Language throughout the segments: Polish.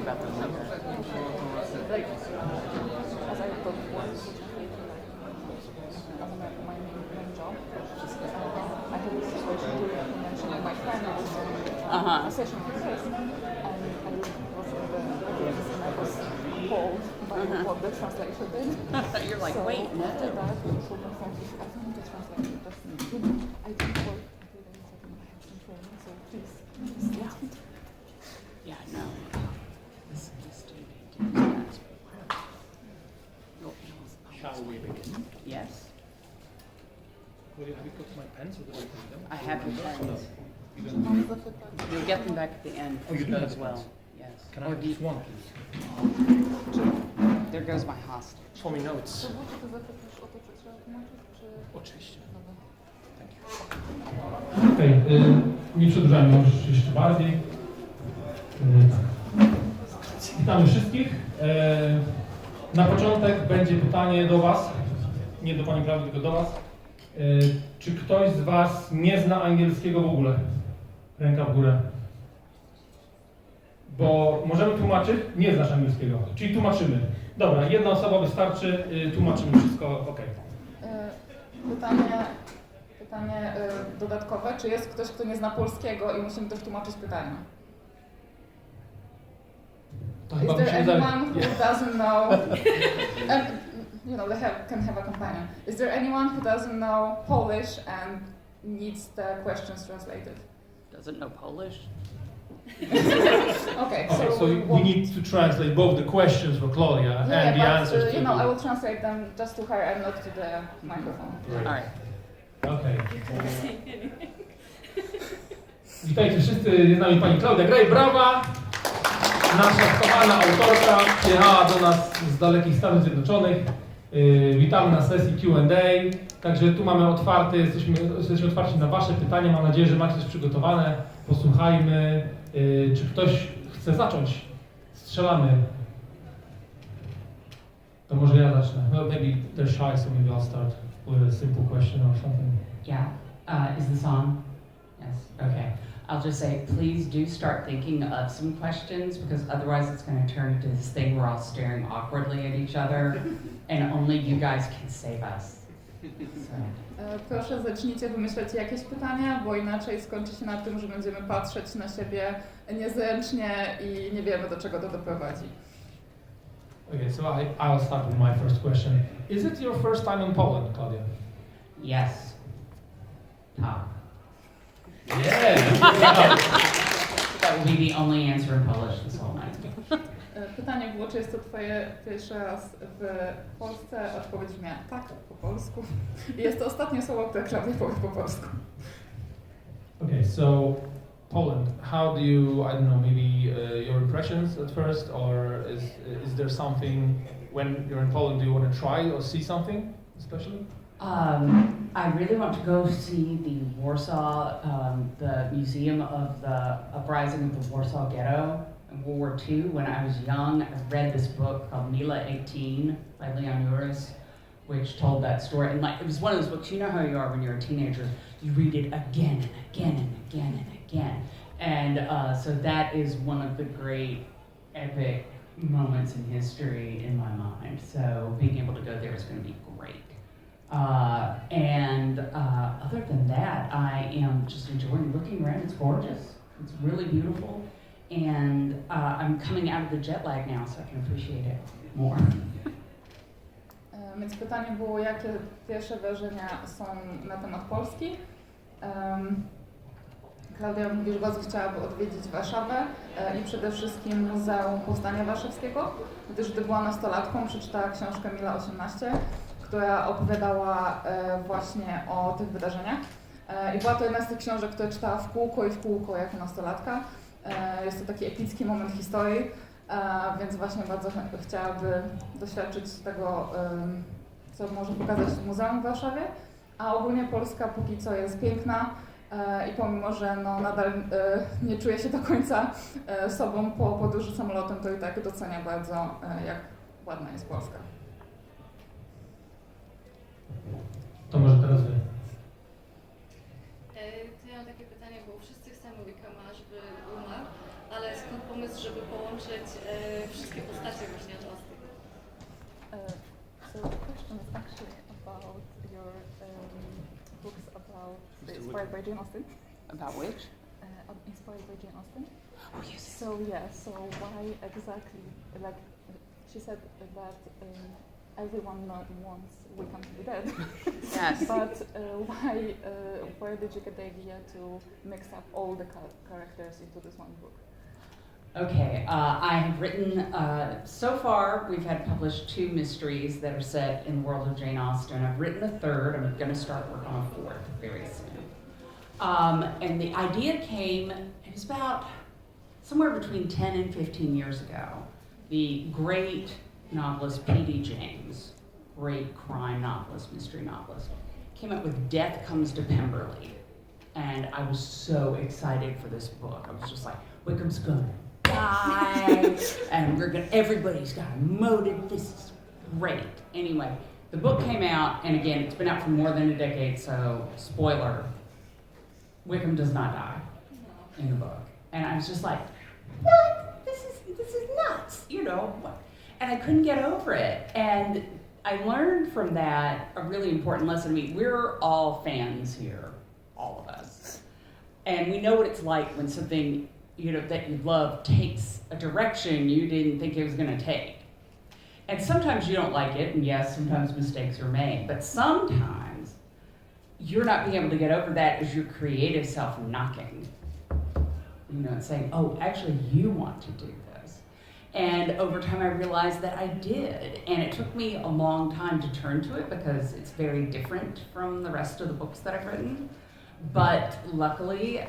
about them later. Like, as I got work, my main job, I had a situation to mention my friend was on a session with his, and I was in the audience and I was appalled by what the translator did. You're like, so wait, no. after that, we told my friend, I don't need to translate it, just, I didn't work every day, so I have some training, so please, Yeah, no. This student did that. Shall we begin? Yes, Have you got my pens or do I take them? I have your pens. You don't You'll get them back at the end. Oh, you do as have the well. pens? Yes. Can I Or have do you- just one, please? There goes my hostage. For me notes. To zapytasz o to, co trzeba tłumaczyć, czy... Oczywiście. Dobra. Okej, nie przedłużajmy już jeszcze bardziej. Tak. Witamy wszystkich. Na początek będzie pytanie do Was, nie do Pani Klaudii, tylko do Was. Czy ktoś z Was nie zna angielskiego w ogóle? Ręka w górę. Bo możemy tłumaczyć, nie znasz angielskiego, czyli tłumaczymy. Dobra, jedna osoba wystarczy, tłumaczymy wszystko, ok. Pytanie dodatkowe. Czy jest ktoś, kto nie zna polskiego i musimy też tłumaczyć pytania? To Is chyba there musimy anyone who doesn't know, and you know, they can have a companion. Is there anyone who doesn't know Polish and needs the questions translated? Doesn't know Polish? Okay, Okay, so we what- need to translate both the questions for Claudia yeah, and the but answers to you know, I the... will translate them just to her and not to the microphone. All right. Okay. Witajcie wszyscy, jest z nami pani Claudia Gray, brawa! Nasza kochana autorka przyjechała do nas z dalekich Stanów Zjednoczonych. Witamy na sesji Q&A. Także tu mamy otwarte, jesteśmy otwarci na Wasze pytania. Mam nadzieję, że macie coś przygotowane. Posłuchajmy. Czy ktoś chce zacząć? Strzelamy. To może ja zacznę. Well, maybe they're shy, so maybe I'll start with a simple question or something. Yeah. Is this on? Yes. Okay. I'll just say, please do start thinking of some questions because otherwise it's going to turn into this thing where we're all staring awkwardly at each other and only you guys can save us. So. Proszę zacznijcie wymyślać jakieś pytania, bo inaczej skończy się na tym, że będziemy patrzeć na siebie niezręcznie i nie wiemy, do czego to doprowadzi. Okay, so I'll start with my first question. Is it your first time in Poland, Claudia? Yes. Top. Yeah! That will be the only answer in Polish this whole night. Pytanie było, czy jest to Twoje pierwszy raz w Polsce? Odpowiedź brzmiała tak, po polsku. I jest to ostatnie słowo, które Klaudia powie po polsku. Okay, so Poland, how do you, I don't know, maybe your impressions at first, or is there something, when you're in Poland, do you want to try or see something especially? I really want to go see the Warsaw, the museum of the uprising of the Warsaw Ghetto in World War II. When I was young, I read this book called Mila 18 by Leon Uris, which told that story. And like, it was one of those books, you know how you are when you're a teenager, you read it again and again and again and again. And so that is one of the great epic moments in history in my mind. So being able to go there is going to be great. Other than that, I am just enjoying looking around. It's gorgeous. It's really beautiful. And I'm coming out of the jet lag now, so I can appreciate it more. Więc pytanie było, jakie pierwsze wrażenia są na temat Polski. Klaudia mówi, że bardzo chciałaby odwiedzić Warszawę i przede wszystkim Muzeum Powstania Warszawskiego, gdyż gdy była nastolatką, przeczytała książkę Mila 18, która opowiadała właśnie o tych wydarzeniach. I była to jedna z tych książek, które czytała w kółko jako nastolatka. Jest to taki epicki moment historii, więc właśnie bardzo chciałaby doświadczyć tego, co może pokazać Muzeum w Warszawie. A ogólnie Polska póki co jest piękna i pomimo, że no nadal nie czuje się do końca sobą po podróży samolotem, to i tak docenia bardzo, jak ładna jest Polska. To może teraz wy. To ja mam takie pytanie, bo wszyscy chcemy Wickama, żeby umarł, ale skąd pomysł, pomysł, żeby połączyć wszystkie postacie właśnie od Austin? So the question is actually about your books about inspired by Jane Austen. About which? Inspired by Jane Austen. Oh, yes. So why exactly? Like she said that everyone wants Wickham to be dead. Yes. But where did you get the idea to mix up all the characters into this one book? Okay, I have written, so far we've had published 2 mysteries that are set in the world of Jane Austen. I've written a 3rd, I'm going to start work on a 4th very soon. And the idea came, it was about somewhere between 10 and 15 years ago. The great novelist P.D. James, great crime novelist, mystery novelist, came up with Death Comes to Pemberley. And I was so excited for this book. I was just like, Wickham's gonna die, and everybody's got a motive, this is great. Anyway, the book came out, and again, it's been out for more than a decade, so spoiler, Wickham does not die in the book. And I was just like, what? This is nuts, you know? And I couldn't get over it. And I learned from that a really important lesson. I mean, we're all fans here, all of us. And we know what it's like when something, you know, that you love takes a direction you didn't think it was going to take. And sometimes you don't like it, and yes, sometimes mistakes are made, but sometimes you're not being able to get over that as your creative self knocking, you know, and saying, oh, actually you want to do this. And over time I realized that I did, and it took me a long time to turn to it because it's very different from the rest of the books that I've written. But luckily,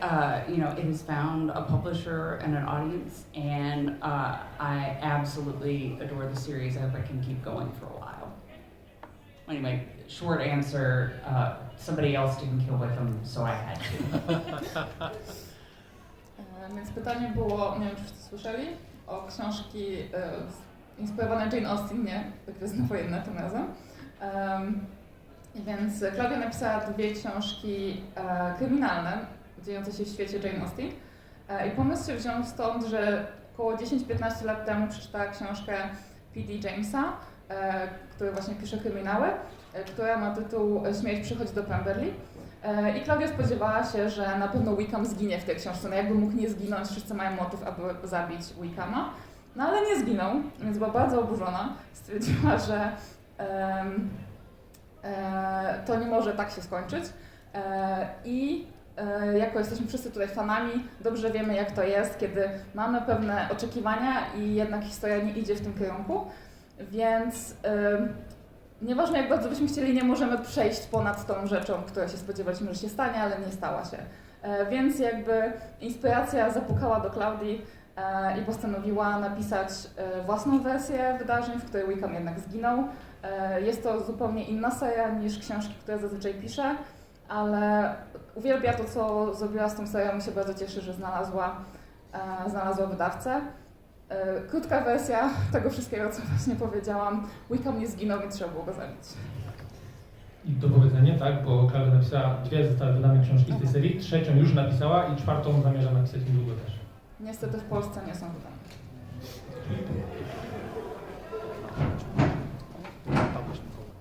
you know, it has found a publisher and an audience, and I absolutely adore the series. I hope I can keep going for a while. Anyway, short answer, somebody else didn't kill Wickham, so I had to. Więc pytanie było, nie wiem czy wszyscy słyszeli, o książki inspirowane Jane Austen, nie Gwiezdne Wojny tym razem. Więc Claudia napisała 2 książki kryminalne, dziejące się w świecie Jane Austen. I pomysł się wziął stąd, że około 10-15 lat temu przeczytała książkę P.D. Jamesa, który właśnie pisze kryminały, która ma tytuł Śmierć przychodzi do Pemberley. I Claudia spodziewała się, że na pewno Wickham zginie w tej książce. No jakby mógł nie zginąć, wszyscy mają motyw, aby zabić Wickhama. No ale nie zginął, więc była bardzo oburzona. Stwierdziła, że to nie może tak się skończyć. I jako jesteśmy wszyscy tutaj fanami, dobrze wiemy jak to jest, kiedy mamy pewne oczekiwania i jednak historia nie idzie w tym kierunku. Więc nieważne jak bardzo byśmy chcieli, nie możemy przejść ponad tą rzeczą, która się spodziewaliśmy, że się stanie, ale nie stała się. Więc jakby inspiracja zapukała do Claudii i postanowiła napisać własną wersję wydarzeń, w której Wickham jednak zginął. Jest to zupełnie inna seria niż książki, które zazwyczaj pisze, ale uwielbia to, co zrobiła z tą serią i się bardzo cieszy, że znalazła wydawcę. Krótka wersja tego wszystkiego, co właśnie powiedziałam. Wickham nie zginął, więc trzeba było go zabić. I do powiedzenia, tak, bo Klaudia napisała 2 zostały wydane książki z tej serii, 3 już napisała i 4 zamierza napisać niedługo też. Niestety w Polsce nie są wydane.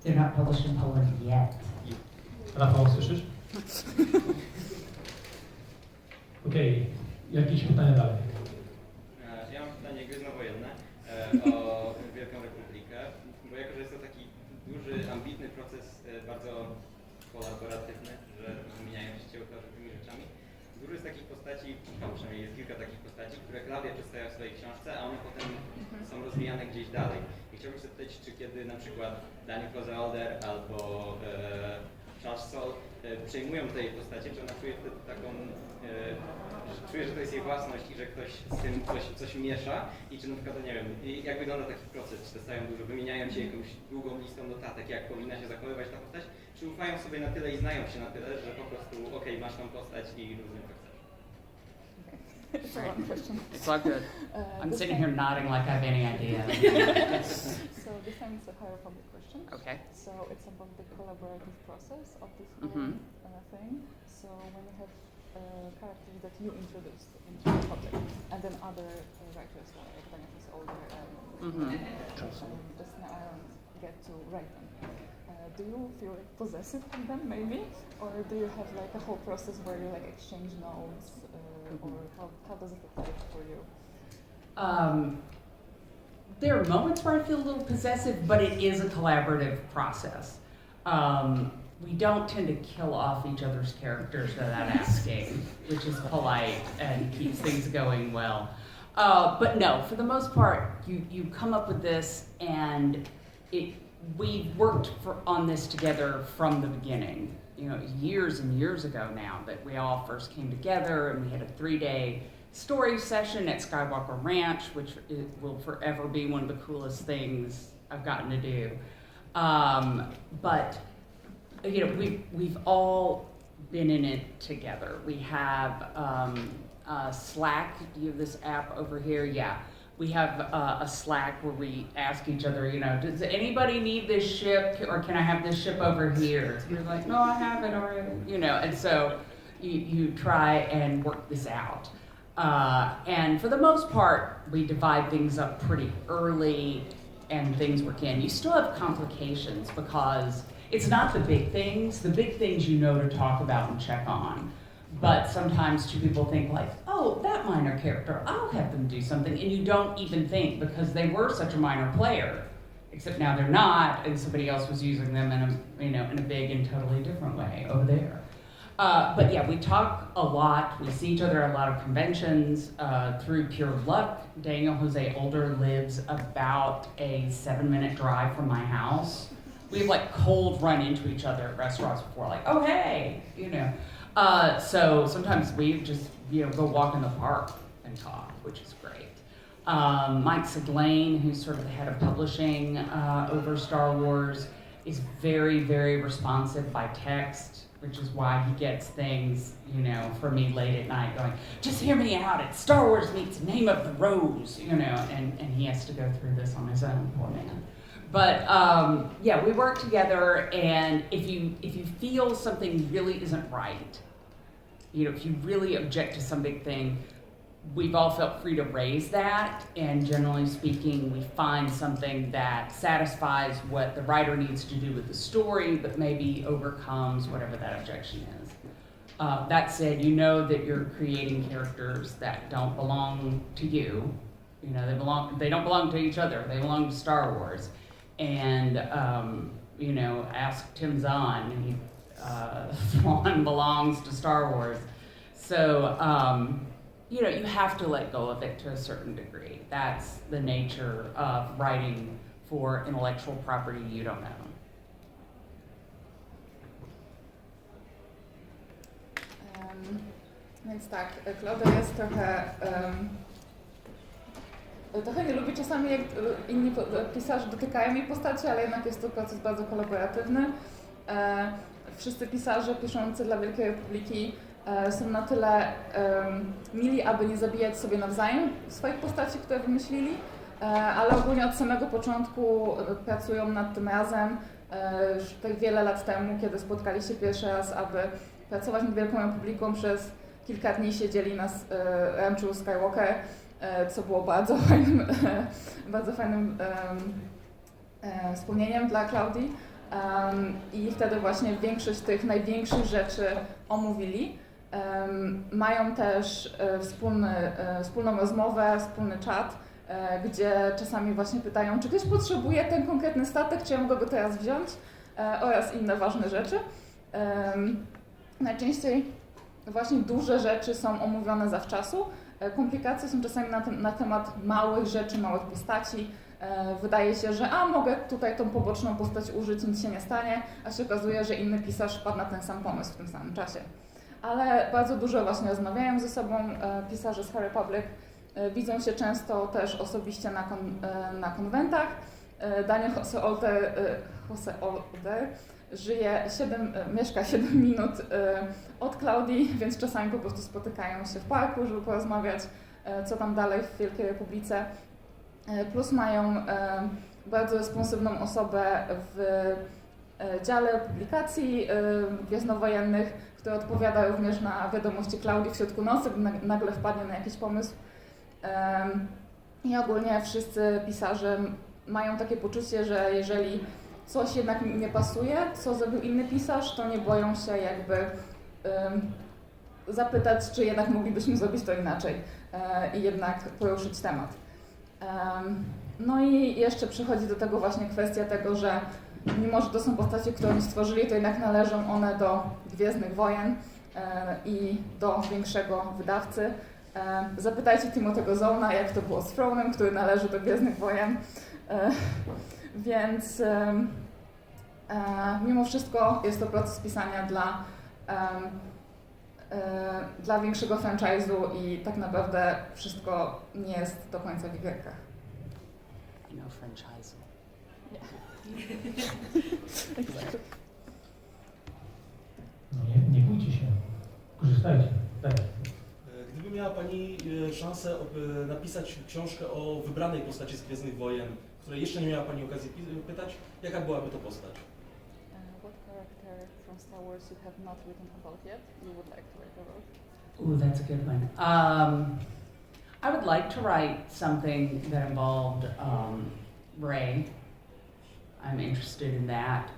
They're not published in Poland yet. Rafał, słyszysz? Okej, jakieś pytania dalej? Ja mam pytanie gwiezdnowojenne o Wielką Republikę, bo jako, że jest to taki duży, ambitny proces, bardzo kolaboratywny, że wymieniają się autorzy tymi rzeczami. Dużo jest takich postaci, no przynajmniej jest kilka takich postaci, które Claudia przedstawia w swojej książce, a one potem są rozwijane gdzieś dalej. I chciałbym się zapytać, czy kiedy na przykład Daniel Closer albo Charles Soule przejmują tej postaci, czy ona czuje wtedy taką, że czuje, że to jest jej własność i że ktoś z tym coś miesza i czy na przykład, nie wiem, jak wygląda taki proces, czy dostają dużo, wymieniają się jakąś długą listą notatek, jak powinna się zachowywać ta postać, czy ufają sobie na tyle i znają się na tyle, że po prostu okej, masz tą postać i rozumiem tak chcesz. It's a long question. It's all good. I'm sitting here nodding like I have any idea. So this time it's a higher public question. Okay. So it's about the collaborative process of this Mhm. thing. So when you have characters that you introduced into the project, and then other writers like Daniel Older and Justin Aaron get to write them. Do you feel like possessive of them, maybe, or do you have like a whole process where you like exchange notes, or how does it look like for you? There are moments where I feel a little possessive, but it is a collaborative process. We don't tend to kill off each other's characters without asking, which is polite and keeps things going well. But no, for the most part, you come up with this, and we've worked on this together from the beginning. You know, years and years ago now that we all first came together, and we had a 3-day story session at Skywalker Ranch, which will forever be one of the coolest things I've gotten to do. But you know, we've all been in it together. We have Slack. Do you have this app over here? Yeah. We have a Slack where we ask each other, you know, does anybody need this ship, or can I have this ship over here? And you're like, no, I have it already. You know, and so you try and work this out. And for the most part, we divide things up pretty early, and things work in. You still have complications because it's not the big things. The big things you know to talk about and check on. But sometimes two people think like, oh, that minor character, I'll have them do something. And you don't even think because they were such a minor player, except now they're not, and somebody else was using them in a big and totally different way over there. But yeah, we talk a lot. We see each other at a lot of conventions. Through pure luck, Daniel Jose Older lives about a 7-minute drive from my house. We've like cold run into each other at restaurants before, like, oh hey, you know. So sometimes we just go walk in the park and talk, which is great. Mike Siglain, who's sort of the head of publishing over Star Wars, is very, very responsive by text, which is why he gets things, you know, for me late at night going, just hear me out, it's Star Wars meets Name of the Rose, you know, and he has to go through this on his own, poor man. But yeah, we work together, and if you feel something really isn't right, you know, if you really object to some big thing, we've all felt free to raise that, and generally speaking, we find something that satisfies what the writer needs to do with the story, but maybe overcomes whatever that objection is. That said, you know that you're creating characters that don't belong to you. You know, they don't belong to each other. They belong to Star Wars. And, you know, ask Tim Zahn, Thrawn belongs to Star Wars. So, you know, you have to let go of it to a certain degree. That's the nature of writing for intellectual property you don't own. Więc tak, Claudia jest trochę nie lubi czasami, jak inni pisarze dotykają jej postaci, ale jednak jest to proces bardzo kolaboratywny. Wszyscy pisarze piszący dla Wielkiej Republiki są na tyle mili, aby nie zabijać sobie nawzajem swoich postaci, które wymyślili, ale ogólnie od samego początku pracują nad tym razem. Już tak wiele lat temu, kiedy spotkali się pierwszy raz, aby pracować nad Wielką Republiką, przez kilka dni siedzieli na ranchu Skywalker, co było bardzo fajnym wspomnieniem dla Claudii. I wtedy właśnie większość tych największych rzeczy omówili. Mają też wspólną rozmowę, wspólny czat, gdzie czasami właśnie pytają, czy ktoś potrzebuje ten konkretny statek, czy ja mogę go teraz wziąć, oraz inne ważne rzeczy. Najczęściej właśnie duże rzeczy są omówione zawczasu. Komplikacje są czasami na temat małych rzeczy, małych postaci. Wydaje się, że mogę tutaj tą poboczną postać użyć, nic się nie stanie, a się okazuje, że inny pisarz wpadł na ten sam pomysł w tym samym czasie. Ale bardzo dużo właśnie rozmawiają ze sobą pisarze z Republic, widzą się często też osobiście na konwentach. Daniel Jose Older mieszka 7 minut od Claudii, więc czasami po prostu spotykają się w parku, żeby porozmawiać, co tam dalej w Wielkiej Republice. Plus mają bardzo responsywną osobę w dziale publikacji gwiezdnowojennych, który odpowiada również na wiadomości Klaudii w środku nocy, gdy nagle wpadnie na jakiś pomysł. I ogólnie wszyscy pisarze mają takie poczucie, że jeżeli coś jednak nie pasuje, co zrobił inny pisarz, to nie boją się jakby zapytać, czy jednak moglibyśmy zrobić to inaczej i jednak poruszyć temat. No i jeszcze przychodzi do tego właśnie kwestia tego, że mimo, że to są postacie, które oni stworzyli, to jednak należą one do Gwiezdnych Wojen i do większego wydawcy. Zapytajcie Timothy'ego Zahna, jak to było z Throne'em, który należy do Gwiezdnych Wojen. Więc mimo wszystko jest to proces pisania dla większego franchise'u i tak naprawdę wszystko nie jest do końca w igrekach. No franchise. No nie bójcie się. Korzystajcie. Tak. Gdyby miała Pani szansę napisać książkę o wybranej postaci z Gwiezdnych Wojen, której jeszcze nie miała Pani okazji pytać, jaka byłaby to postać? What character from Star Wars you have not written about yet you would like to write about? Ooh, that's a good one. I would like to write something that involved Rey. I'm interested in that.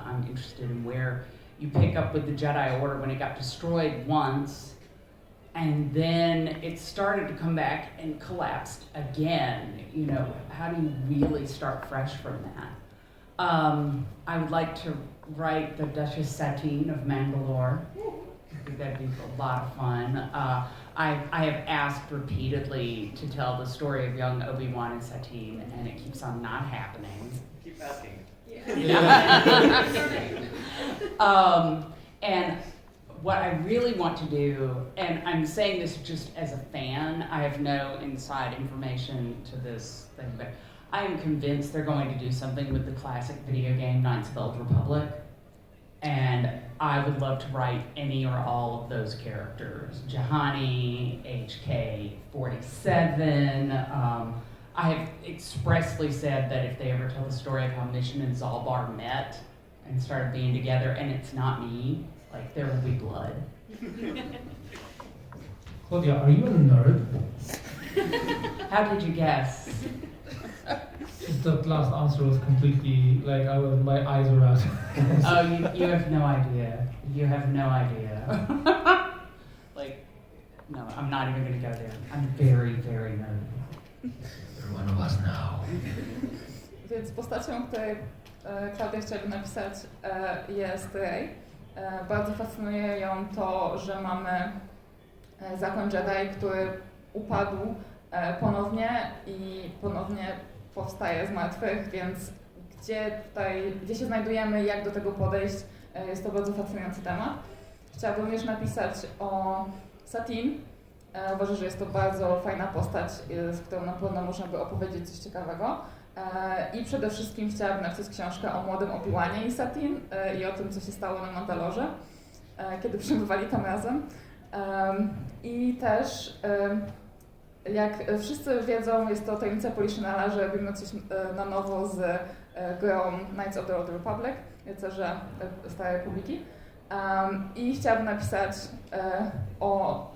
I'm interested in where you pick up with the Jedi Order when it got destroyed once, and then it started to come back and collapsed again. You know, how do you really start fresh from that? I would like to write the Duchess Satine of Mandalore. I think that'd be a lot of fun. I have asked repeatedly to tell the story of young Obi-Wan and Satine, and it keeps on not happening. Keep asking. And what I really want to do, and I'm saying this just as a fan, I have no inside information to this thing, but I am convinced they're going to do something with the classic video game Knights of the Old Republic. And I would love to write any or all of those characters. Jahani, HK-47. I have expressly said that if they ever tell the story of how Mission and Zalbar met and started being together, and it's not me, like there will be blood. Claudia, are you a nerd? How did you guess? That last answer was completely like my eyes were out. Oh, you have no idea. You have no idea. Like, no, I'm not even going to go there. I'm very, very nerdy. You're one of us now. Więc postacią, której Klaudia chciałaby napisać, jest Rey. Bardzo fascynuje ją to, że mamy zakon Jedi, który upadł ponownie i ponownie powstaje z martwych, więc gdzie się znajdujemy i jak do tego podejść, jest to bardzo fascynujący temat. Chciałabym również napisać o Satine. Uważam, że jest to bardzo fajna postać, z którą na pewno można by opowiedzieć coś ciekawego. I przede wszystkim chciałabym napisać książkę o młodym Obi-Wanie i Satine i o tym, co się stało na Mandalorze, kiedy przebywali tam razem. I też, jak wszyscy wiedzą, jest to tajemnica Poliszynela, że robimy coś na nowo z grą Knights of the Old Republic, rycerze Starej Republiki. I chciałabym napisać o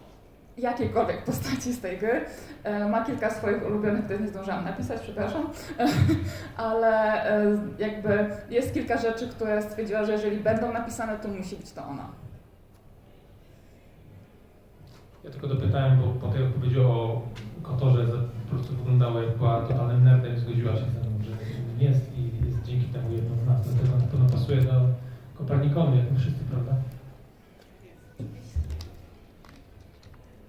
jakiejkolwiek postaci z tej gry. Ma kilka swoich ulubionych, których nie zdążyłam napisać, przepraszam, ale jakby jest kilka rzeczy, które stwierdziła, że jeżeli będą napisane, to musi być to ona. Ja tylko dopytałem, bo po tej odpowiedzi o Kotorze po prostu wyglądało, jak była totalnym nerdem i zgodziła się ze mną, że jest i jest dzięki temu jedną z nas. To na pewno pasuje do Coperniconu, jak my wszyscy, prawda?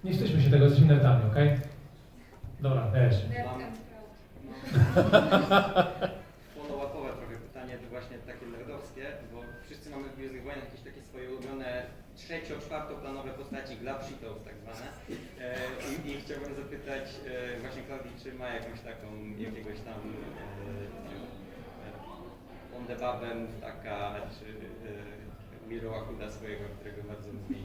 Nie wstydźmy się tego, jesteśmy nerdami, okej? Okay? Dobra, też. Follow-upowe trochę pytanie, to właśnie takie nerdowskie, bo wszyscy mamy w Gwiezdnych Wojnach jakieś takie swoje ulubione trzecio-czwartoplanowe postaci, glapshitów tak zwane. I chciałbym zapytać właśnie Klaudii, czy ma jakąś taką, jakiegoś tam Ondebabę, Muftaka, czy Miroła Huda swojego, którego bardzo lubi.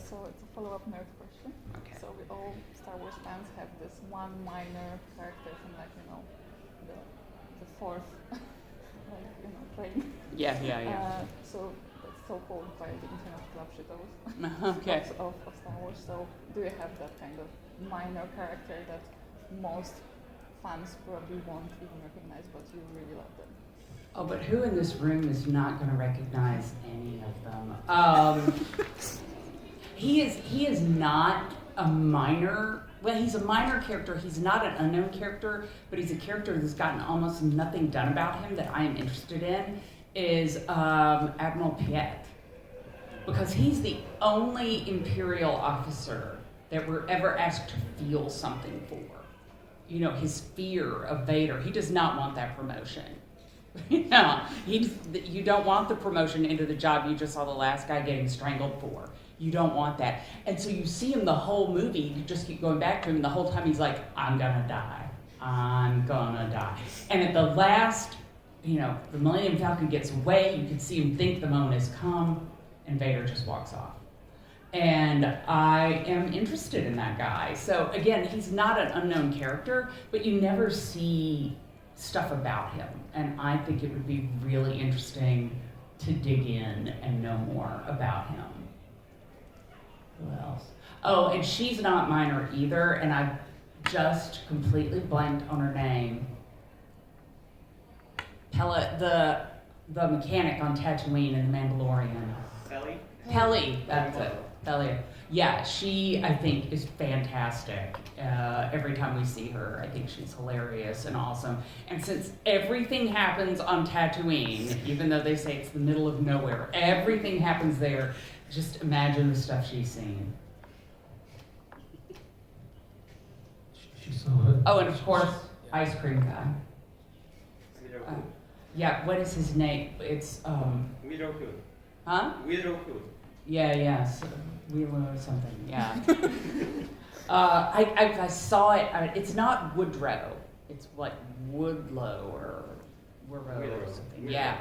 So it's a follow-up nerd question. Okay. So we all Star Wars fans have this one minor character from the fourth, train. Yeah. So that's so-called by the internet clubshitters Okay. of Star Wars. So do you have that kind of minor character that most fans probably won't even recognize, but you really love them? Oh, but who in this room is not going to recognize any of them? He is not a minor. Well, he's a minor character. He's not an unknown character, but he's a character that's gotten almost nothing done about him that I am interested in. Is Admiral Piet, because he's the only Imperial officer that we're ever asked to feel something for. You know, his fear of Vader. He does not want that promotion. You don't want the promotion into the job you just saw the last guy getting strangled for. You don't want that. And so you see him the whole movie, you just keep going back to him, and the whole time he's like, I'm gonna die. I'm gonna die. And at the last, you know, the Millennium Falcon gets away, you can see him think the moment has come, and Vader just walks off. And I am interested in that guy. So again, he's not an unknown character, but you never see stuff about him. And I think it would be really interesting to dig in and know more about him. Who else? Oh, and she's not minor either, and I just completely blanked on her name. The mechanic on Tatooine in The Mandalorian. Sally? Pelly, that's it. Pelly. Yeah, she, I think, is fantastic. Every time we see her, I think she's hilarious and awesome. And since everything happens on Tatooine, even though they say it's the middle of nowhere, everything happens there. Just imagine the stuff she's seen. She's so good. Oh, and of course, ice cream guy. Widoku. Yeah, what is his name? It's, Widoku. huh? Widoku. Yeah, so, Wheeler or something, yeah. I saw it, it's not Woodrow, it's like Woodlow or Woodrow or something, yeah.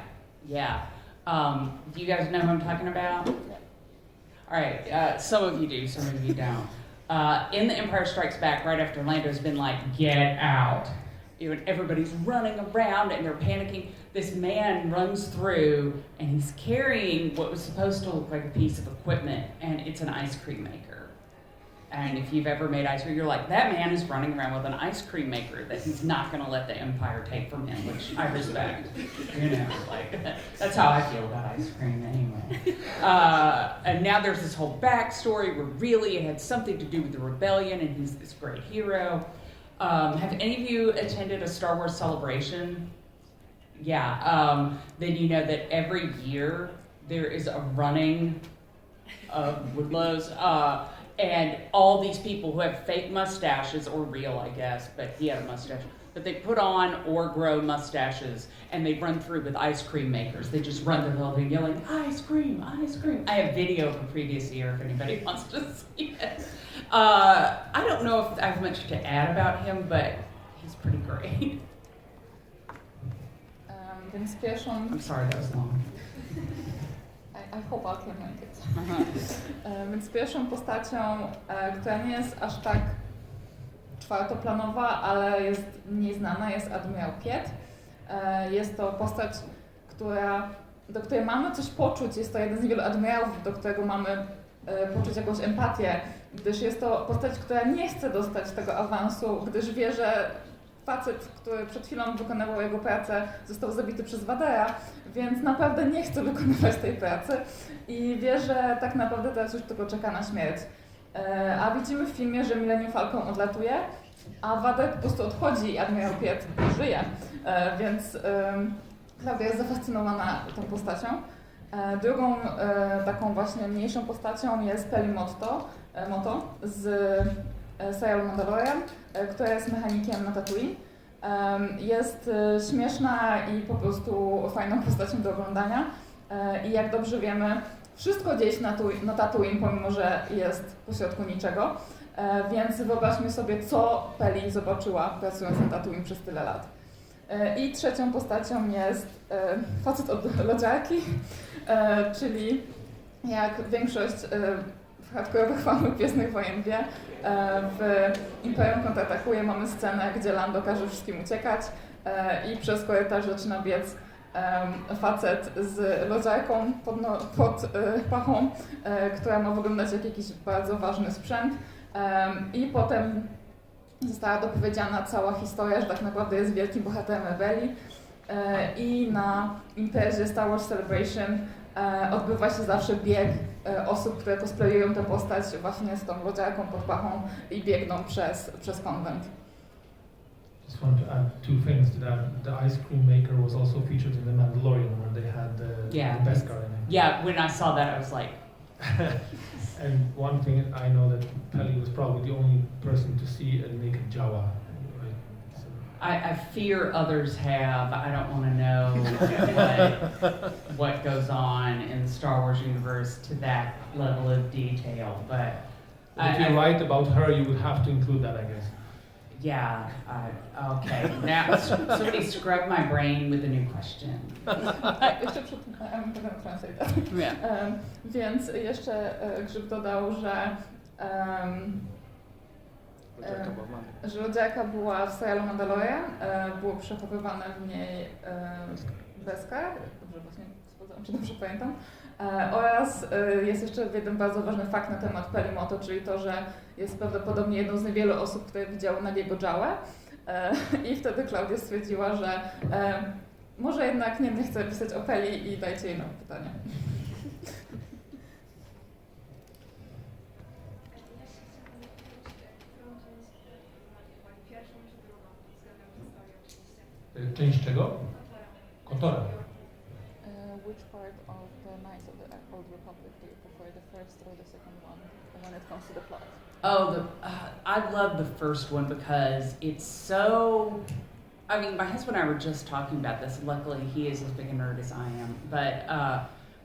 Do you guys know who I'm talking about? All right, some of you do, some of you don't. In The Empire Strikes Back, right after Lando's been like, get out, everybody's running around and they're panicking. This man runs through and he's carrying what was supposed to look like a piece of equipment, and it's an ice cream maker. And if you've ever made ice cream, you're like, that man is running around with an ice cream maker that he's not going to let the Empire take from him, which I respect. You know, like, that's how I feel about ice cream anyway. And now there's this whole backstory where really it had something to do with the rebellion, and he's this great hero. Have any of you attended a Star Wars celebration? Yeah, then you know that every year there is a running of Woodlows, and all these people who have fake mustaches, or real, I guess, but he had a mustache, but they put on or grow mustaches, and they run through with ice cream makers. They just run the whole thing yelling, ice cream, ice cream. I have video from previous year if anybody wants to see it. I don't know if I have much to add about him, but he's pretty great. Więc pierwszą... I'm sorry, that was long. I hope I can make it. Więc pierwszą postacią, która nie jest aż tak czwartoplanowa, ale jest mniej znana, jest admirał Piet. Jest to postać, do której mamy coś poczuć. Jest to jeden z wielu admirałów, do którego mamy poczuć jakąś empatię, gdyż jest to postać, która nie chce dostać tego awansu, gdyż wie, że facet, który przed chwilą wykonywał jego pracę, został zabity przez Vadera, więc naprawdę nie chce wykonywać tej pracy i wie, że tak naprawdę teraz już tylko czeka na śmierć. A widzimy w filmie, że Millennium Falcon odlatuje, a Vader po prostu odchodzi i admirał Piet żyje, więc Claudia jest zafascynowana tą postacią. Drugą taką właśnie mniejszą postacią jest Peli Motto z serialu Mandalorian, która jest mechanikiem na Tatooine. Jest śmieszna i po prostu fajną postacią do oglądania. I jak dobrze wiemy, wszystko dzieje się na Tatooine, pomimo że jest pośrodku niczego. Więc wyobraźmy sobie, co Peli zobaczyła pracując na Tatooine przez tyle lat. I trzecią postacią jest facet od lodziarki, czyli jak większość hardkorowych fanów Gwiezdnych Wojen wie, w Imperium kontratakuje mamy scenę, gdzie Lando każe wszystkim uciekać i przez korytarz zaczyna biec facet z lodziarką pod pachą, która ma wyglądać jak jakiś bardzo ważny sprzęt. I potem została dopowiedziana cała historia, że tak naprawdę jest wielkim bohaterem rebelii. I na imprezie Star Wars Celebration odbywa się zawsze bieg osób, które cosplayują tę postać właśnie z tą lodziarką pod pachą i biegną przez konwent. Just want to add two things to that. The ice cream maker was also featured in The Mandalorian, where they had the Beskar in it. Yeah, when I saw that, I was like, And one thing I know that Pelly was probably the only person to see a naked Jawa. Right? So. I fear others have. I don't want to know what goes on in the Star Wars universe to that level of detail, but If you write about her, you would have to include that, I guess. yeah, okay. Now somebody scrub my brain with a new question. Jeszcze przed tym, translator. Yeah. Więc jeszcze Grzyb dodał, że lodziarka była w serialu Mandalorian, było przechowywane w niej Beskar, dobrze właśnie sprawdzam, czy dobrze pamiętam, oraz jest jeszcze jeden bardzo ważny fakt na temat Pelimoto, czyli to, że jest prawdopodobnie jedną z niewielu osób, które widziały nagiego Jawę i wtedy Claudia stwierdziła, że może jednak nie chcę pisać o Peli i dajcie jej nowe pytanie. Część czego? Kotora. Which part of the Knights of the Old Republic do you prefer, the first or the second one, when it comes to the plot? Oh, I love the first one because it's so. I mean, my husband and I were just talking about this. Luckily, he is as big a nerd as I am. But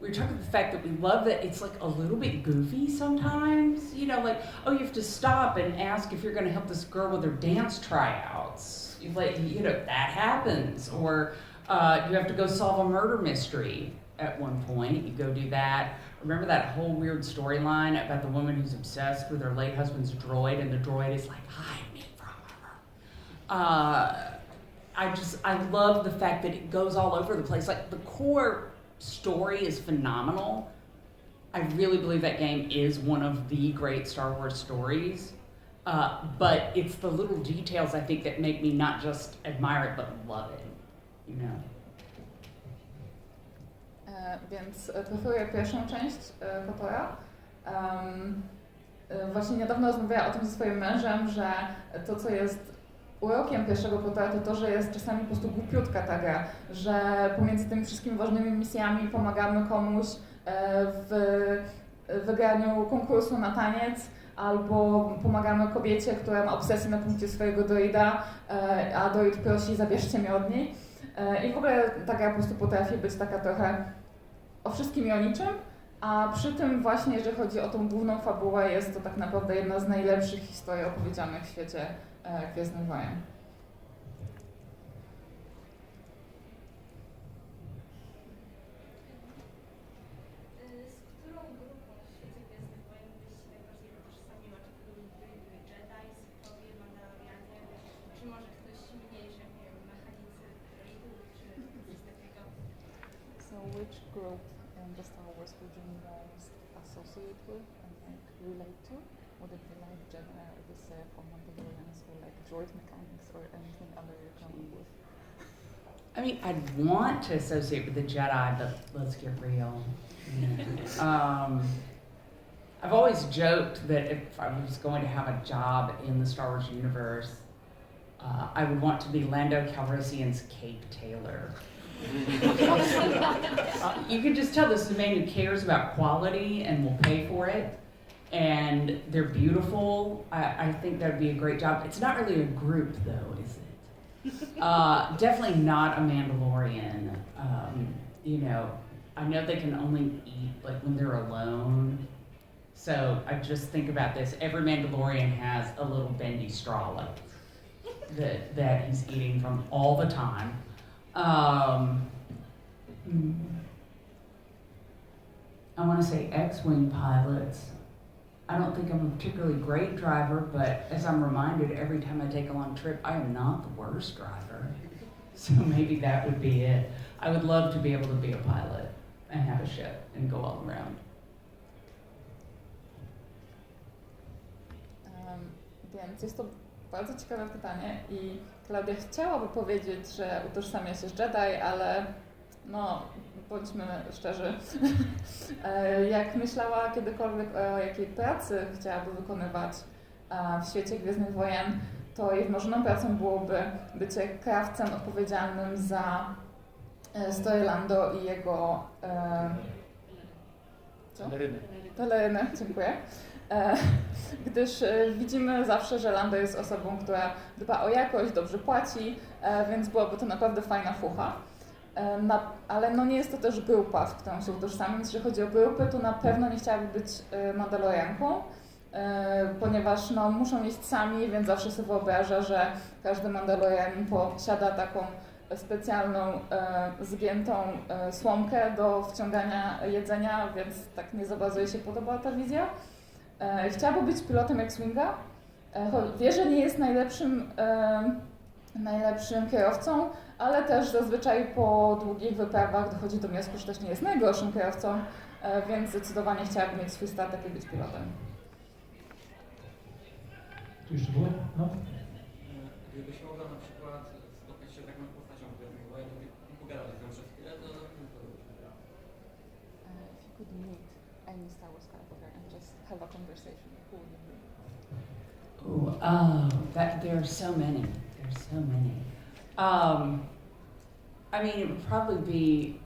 we were talking about the fact that we love that it's like a little bit goofy sometimes. You know, like, oh, you have to stop and ask if you're going to help this girl with her dance tryouts. Like, you know, that happens. Or you have to go solve a murder mystery at one point. You go do that. Remember that whole weird storyline about the woman who's obsessed with her late husband's droid, and the droid is like, hide me from her. I love the fact that it goes all over the place. Like, the core story is phenomenal. I really believe that game is one of the great Star Wars stories. But it's the little details, I think, that make me not just admire it, but love it, you know. Więc preferuję pierwszą część Kotora. Właśnie niedawno rozmawiałam o tym ze swoim mężem, że to, co jest urokiem pierwszego Kotora, to to, że jest czasami po prostu głupiutka ta gra, że pomiędzy tymi wszystkimi ważnymi misjami pomagamy komuś w wygraniu konkursu na taniec, albo pomagamy kobiecie, która ma obsesję na punkcie swojego droida, a droid prosi, zabierzcie mnie od niej. I w ogóle ta gra po prostu potrafi być taka trochę o wszystkim i o niczym, a przy tym właśnie, jeżeli chodzi o tą główną fabułę, jest to tak naprawdę jedna z najlepszych historii opowiedzianych w świecie Gwiezdnych Wojen. Z którą grupą w świecie Gwiezdnych Wojen byś się najbardziej utożsamiła? Czy to byli Jedi, Sithowie, Mandalorianie, czy może ktoś mniejszy, jak nie wiem, mechanicy, czy coś takiego? So which group in the Star Wars would you most associate with and like relate to? Would it be like Jedi or the Sith or Mandalorians or like droid mechanics or anything other you're coming with? I mean, I'd want to associate with the Jedi, but let's get real. I've always joked that if I was going to have a job in the Star Wars universe, I would want to be Lando Calrissian's Cape Taylor. You can just tell this is a man who cares about quality and will pay for it. And they're beautiful. I think that would be a great job. It's not really a group, though, is it? Definitely not a Mandalorian. You know, I know they can only eat like when they're alone. So I just think about this. Every Mandalorian has a little bendy straw like that he's eating from all the time. I want to say X-Wing pilots. I don't think I'm a particularly great driver, but as I'm reminded every time I take a long trip, I am not the worst driver. So maybe that would be it. I would love to be able to be a pilot and have a ship and go all around. Więc jest to bardzo ciekawe pytanie i Klaudia chciałaby powiedzieć, że utożsamia się z Jedi, ale no, bądźmy szczerzy, jak myślała kiedykolwiek o jakiej pracy chciałaby wykonywać w świecie Gwiezdnych Wojen, to jej marzoną pracą byłoby bycie krawcem odpowiedzialnym za story Lando i jego pelerynę, dziękuję. Gdyż widzimy zawsze, że Lando jest osobą, która dba o jakość, dobrze płaci, więc byłaby to naprawdę fajna fucha. Ale no nie jest to też grupa, w którą się utożsamić. Jeśli chodzi o grupy, to na pewno nie chciałaby być Mandalorianką, ponieważ no, muszą jeść sami, więc zawsze sobie wyobraża, że każdy Mandalorianin posiada taką specjalną, zgiętą słomkę do wciągania jedzenia, więc tak nie za bardzo jej się podobała ta wizja. Chciałaby być pilotem X-Winga. Wie, że nie jest najlepszym kierowcą, ale też zazwyczaj po długich wyprawach dochodzi do wniosku, że też nie jest najgorszym kierowcą, więc zdecydowanie chciałaby mieć swój statek i być pilotem. Tu jeszcze było? No. Gdybyś mogła na przykład spotkać się z taką postacią Gwiezdnych Wojen i pogadać z nią przez chwilę, to If you could meet any Star Wars character and just have a conversation, who would you meet? There are so many. There's so many. I mean, it would probably be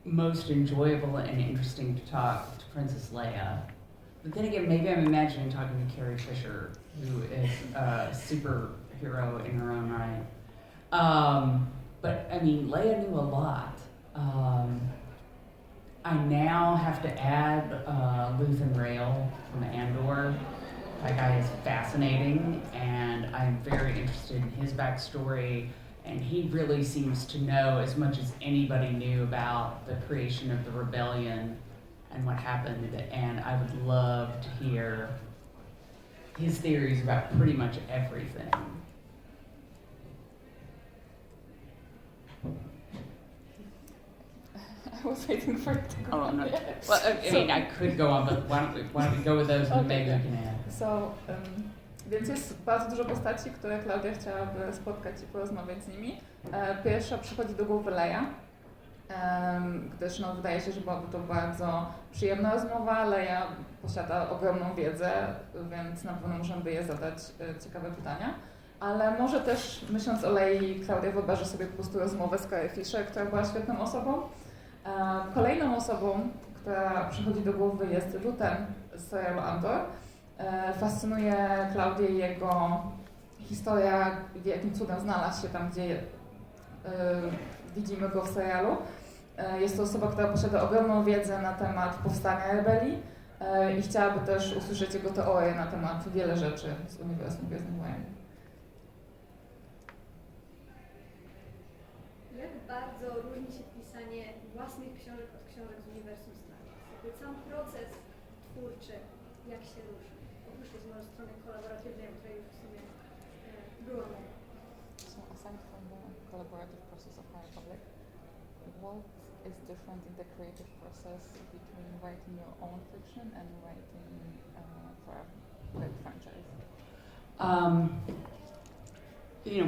most enjoyable and interesting to talk to Princess Leia. But then again, maybe I'm imagining talking to Carrie Fisher, who is a superhero in her own right. But I mean, Leia knew a lot. I now have to add Luthen Rail from Andor. That guy is fascinating, and I'm very interested in his backstory. And he really seems to know as much as anybody knew about the creation of the rebellion and what happened. And I would love to hear his theories about pretty much everything. I was waiting for it to go. Oh no! Well, I mean, I could go on, but why don't we go with those and maybe we can add. Więc jest bardzo dużo postaci, które Klaudia chciałaby spotkać i porozmawiać z nimi. Pierwsza przychodzi do głowy Leia, gdyż no, wydaje się, że byłaby to bardzo przyjemna rozmowa. Leia posiada ogromną wiedzę, więc na pewno możemy jej zadać ciekawe pytania. Ale może też, myśląc o Lei, Klaudia wyobraża sobie po prostu rozmowę z Carrie Fisher, która była świetną osobą. Kolejną osobą, która przychodzi do głowy, jest Luthen z serialu Andor. Fascynuje Klaudię jego historia, jakim cudem znalazł się tam, gdzie widzimy go w serialu. Jest to osoba, która posiada ogromną wiedzę na temat powstania rebelii i chciałaby też usłyszeć jego teorie na temat wiele rzeczy z uniwersum Gwiezdnych Wojen. Jak bardzo różni się pisanie własnych książek od książek z uniwersum Star Wars? Jakby sam proces twórczy, jak się różni? Oprócz tej może strony kolaboratywnej, o której już w sumie było mowa. So aside from the collaborative process of High Republic, what is different in the creative process between writing your own fiction and writing for a big franchise?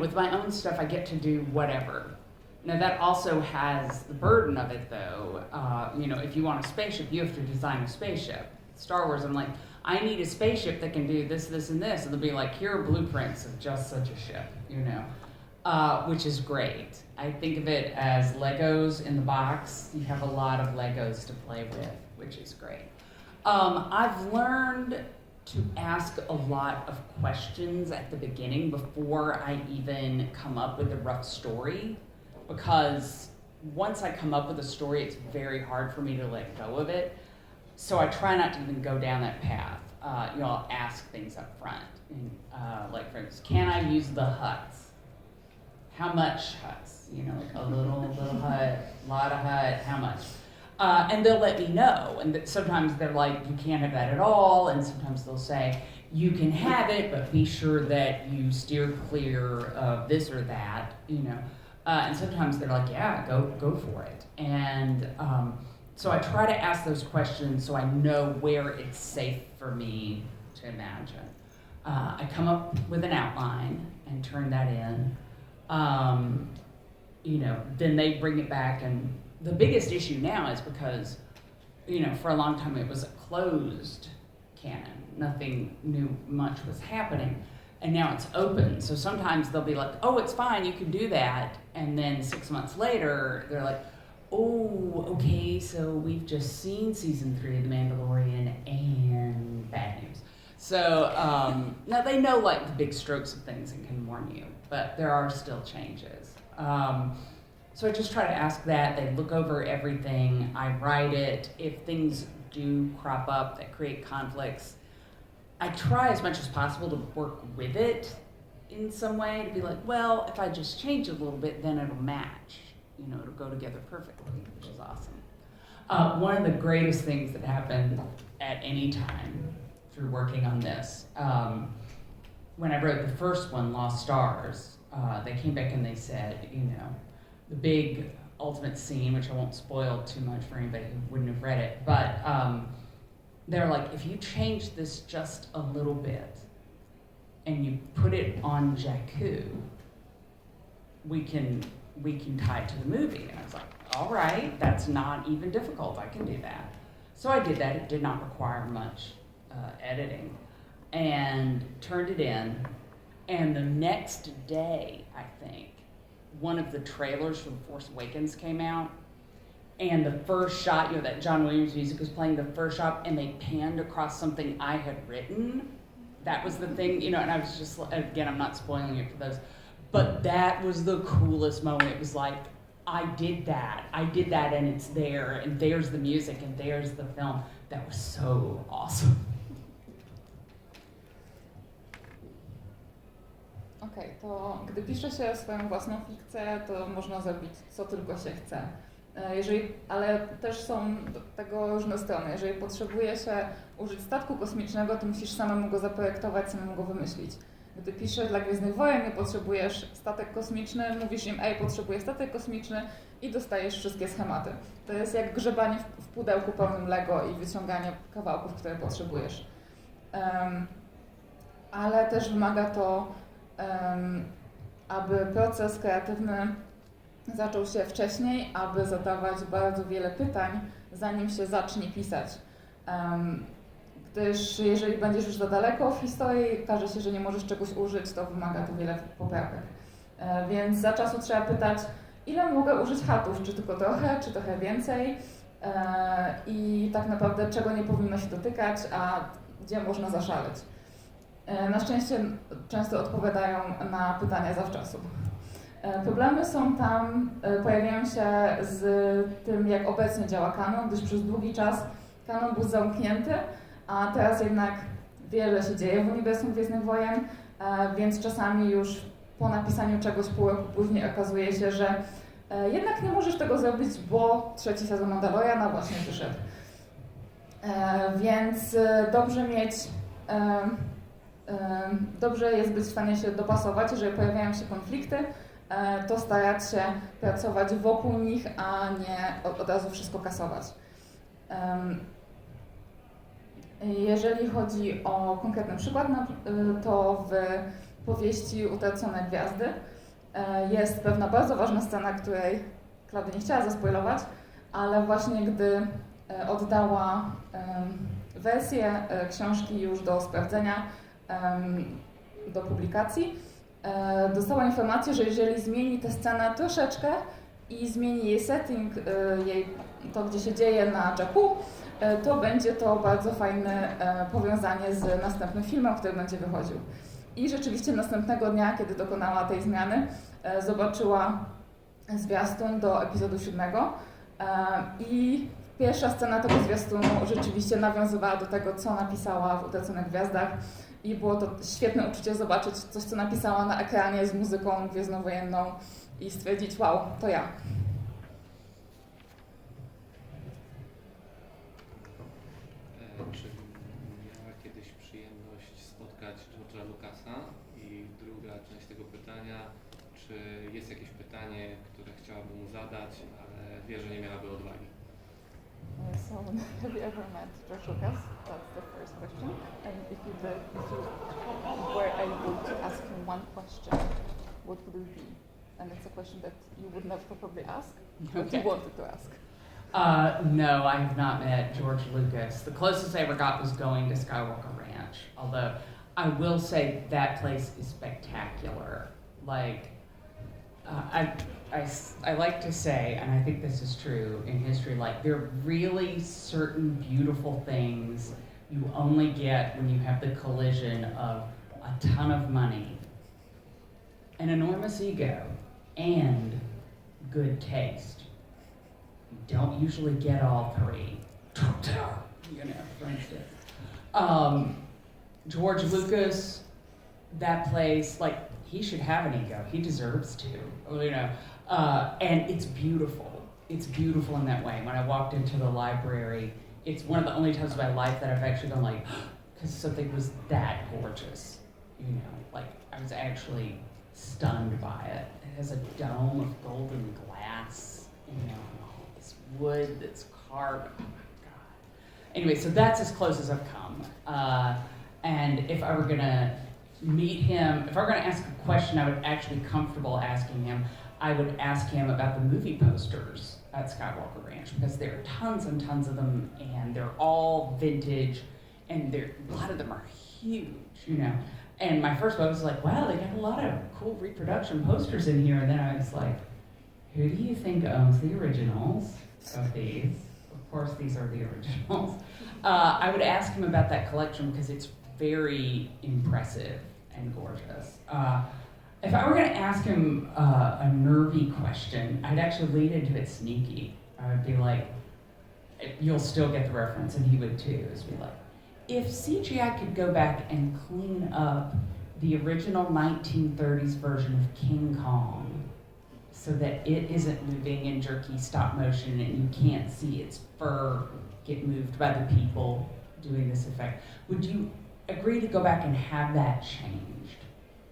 With my own stuff, I get to do whatever. Now that also has the burden of it, though. If you want a spaceship, you have to design a spaceship. Star Wars, I'm like, I need a spaceship that can do this, this, and this. And they'll be like, here are blueprints of just such a ship, which is great. I think of it as Legos in the box. You have a lot of Legos to play with, which is great. I've learned to ask a lot of questions at the beginning before I even come up with a rough story, because once I come up with a story, it's very hard for me to let go of it. So I try not to even go down that path. I'll ask things up front. Like, for instance, can I use the huts? How much huts? Like a little hut, a lot of hut, how much? And they'll let me know. And sometimes they're like, you can't have that at all. And sometimes they'll say, you can have it, but be sure that you steer clear of this or that, And sometimes they're like, yeah, go for it. And so I try to ask those questions so I know where it's safe for me to imagine. I come up with an outline and turn that in. Then they bring it back, and the biggest issue now is because, for a long time it was a closed canon. Nothing new much was happening. And now it's open. So sometimes they'll be like, oh, it's fine, you can do that. And then 6 months later, they're like, oh, okay, so we've just seen season 3 of The Mandalorian and bad news. So now they know like the big strokes of things and can warn you, but there are still changes. So I just try to ask that. They look over everything. I write it. If things do crop up that create conflicts, I try as much as possible to work with it in some way, to be like, well, if I just change it a little bit, then it'll match. It'll go together perfectly, which is awesome. One of the greatest things that happened at any time through working on this, when I wrote the first one, Lost Stars, they came back and they said, the big ultimate scene, which I won't spoil too much for anybody who wouldn't have read it, but they're like, if you change this just a little bit and you put it on Jakku, we can tie it to the movie. And I was like, all right, that's not even difficult. I can do that. So I did that. It did not require much editing, and turned it in. And the next day, I think, one of the trailers for The Force Awakens came out. And the first shot, that John Williams music was playing, the first shot, and they panned across something I had written. That was the thing, and I was just, again, I'm not spoiling it for those, but that was the coolest moment. It was like, I did that, and it's there, and there's the music, and there's the film. That was so awesome. Okej, to gdy pisze się swoją własną fikcję, to można zrobić co tylko się chce. Ale też są do tego różne strony. Jeżeli potrzebuje się użyć statku kosmicznego, to musisz samemu go zaprojektować, samemu go wymyślić. Gdy piszesz dla Gwiezdnych Wojen i potrzebujesz statek kosmiczny, mówisz im, potrzebuję statek kosmiczny i dostajesz wszystkie schematy. To jest jak grzebanie w pudełku pełnym Lego i wyciąganie kawałków, które potrzebujesz. Ale też wymaga to, aby proces kreatywny zaczął się wcześniej, aby zadawać bardzo wiele pytań, zanim się zacznie pisać. Gdyż jeżeli będziesz już za daleko w historii, okaże się, że nie możesz czegoś użyć, to wymaga to wiele poprawek. Więc za czasu trzeba pytać, ile mogę użyć chatów, czy tylko trochę, czy trochę więcej i tak naprawdę czego nie powinno się dotykać, a gdzie można zaszaleć. Na szczęście często odpowiadają na pytania zawczasu. Problemy pojawiają się z tym, jak obecnie działa kanon, gdyż przez długi czas kanon był zamknięty, a teraz jednak wiele się dzieje w uniwersum Gwiezdnych Wojen, więc czasami już po napisaniu czegoś pół roku później okazuje się, że jednak nie możesz tego zrobić, bo 3. sezon Mandaloriana właśnie wyszedł. Więc dobrze jest być w stanie się dopasować, jeżeli pojawiają się konflikty, to starać się pracować wokół nich, a nie od razu wszystko kasować. Jeżeli chodzi o konkretny przykład, to w powieści Utracone Gwiazdy jest pewna bardzo ważna scena, której Klaudia nie chciała zaspoilować, ale właśnie gdy oddała wersję książki już do sprawdzenia, do publikacji, dostała informację, że jeżeli zmieni tę scenę troszeczkę i zmieni jej setting, to gdzie się dzieje na Jakku, to będzie to bardzo fajne powiązanie z następnym filmem, który będzie wychodził. I rzeczywiście następnego dnia, kiedy dokonała tej zmiany, zobaczyła zwiastun do epizodu 7 i pierwsza scena tego zwiastunu rzeczywiście nawiązywała do tego, co napisała w Utraconych Gwiazdach. I było to świetne uczucie zobaczyć coś, co napisała na ekranie z muzyką gwiezdnowojenną i stwierdzić, wow, to ja. Czy miała kiedyś przyjemność spotkać George'a Lucasa? I druga część tego pytania, czy jest jakieś pytanie, które chciałaby mu zadać, ale wie, że nie miałaby odwagi. So, have you ever met George Lucas? That's the first question. And if you were able to ask him one question, what would it be? And it's a question that you would not probably ask, but you wanted to ask. No, I have not met George Lucas. The closest I ever got was going to Skywalker Ranch, although I will say that place is spectacular. Like, I like to say, and I think this is true in history, like there are really certain beautiful things you only get when you have the collision of a ton of money, an enormous ego, and good taste. You don't usually get all three, you know, for instance. George Lucas, that place, like, he should have an ego. He deserves to, you know. And it's beautiful. It's beautiful in that way. When I walked into the library, it's one of the only times in my life that I've actually gone like, because something was that gorgeous, you know. Like, I was actually stunned by it. It has a dome of golden glass, you know, and all this wood that's carved. Oh my God. Anyway, so that's as close as I've come. And if I were gonna meet him, if I were gonna ask a question I would actually be comfortable asking him, I would ask him about the movie posters at Skywalker Ranch, because there are tons and tons of them, and they're all vintage, and a lot of them are huge, you know. And my first thought was like, wow, they got a lot of cool reproduction posters in here, and then I was like, who do you think owns the originals of these? Of course, these are the originals. I would ask him about that collection because it's very impressive and gorgeous. If I were going to ask him a nervy question, I'd actually lead into it sneaky. I would be like, you'll still get the reference, and he would too. Is be like, if CGI could go back and clean up the original 1930s version of King Kong so that it isn't moving in jerky stop motion and you can't see its fur get moved by the people doing this effect, would you agree to go back and have that changed?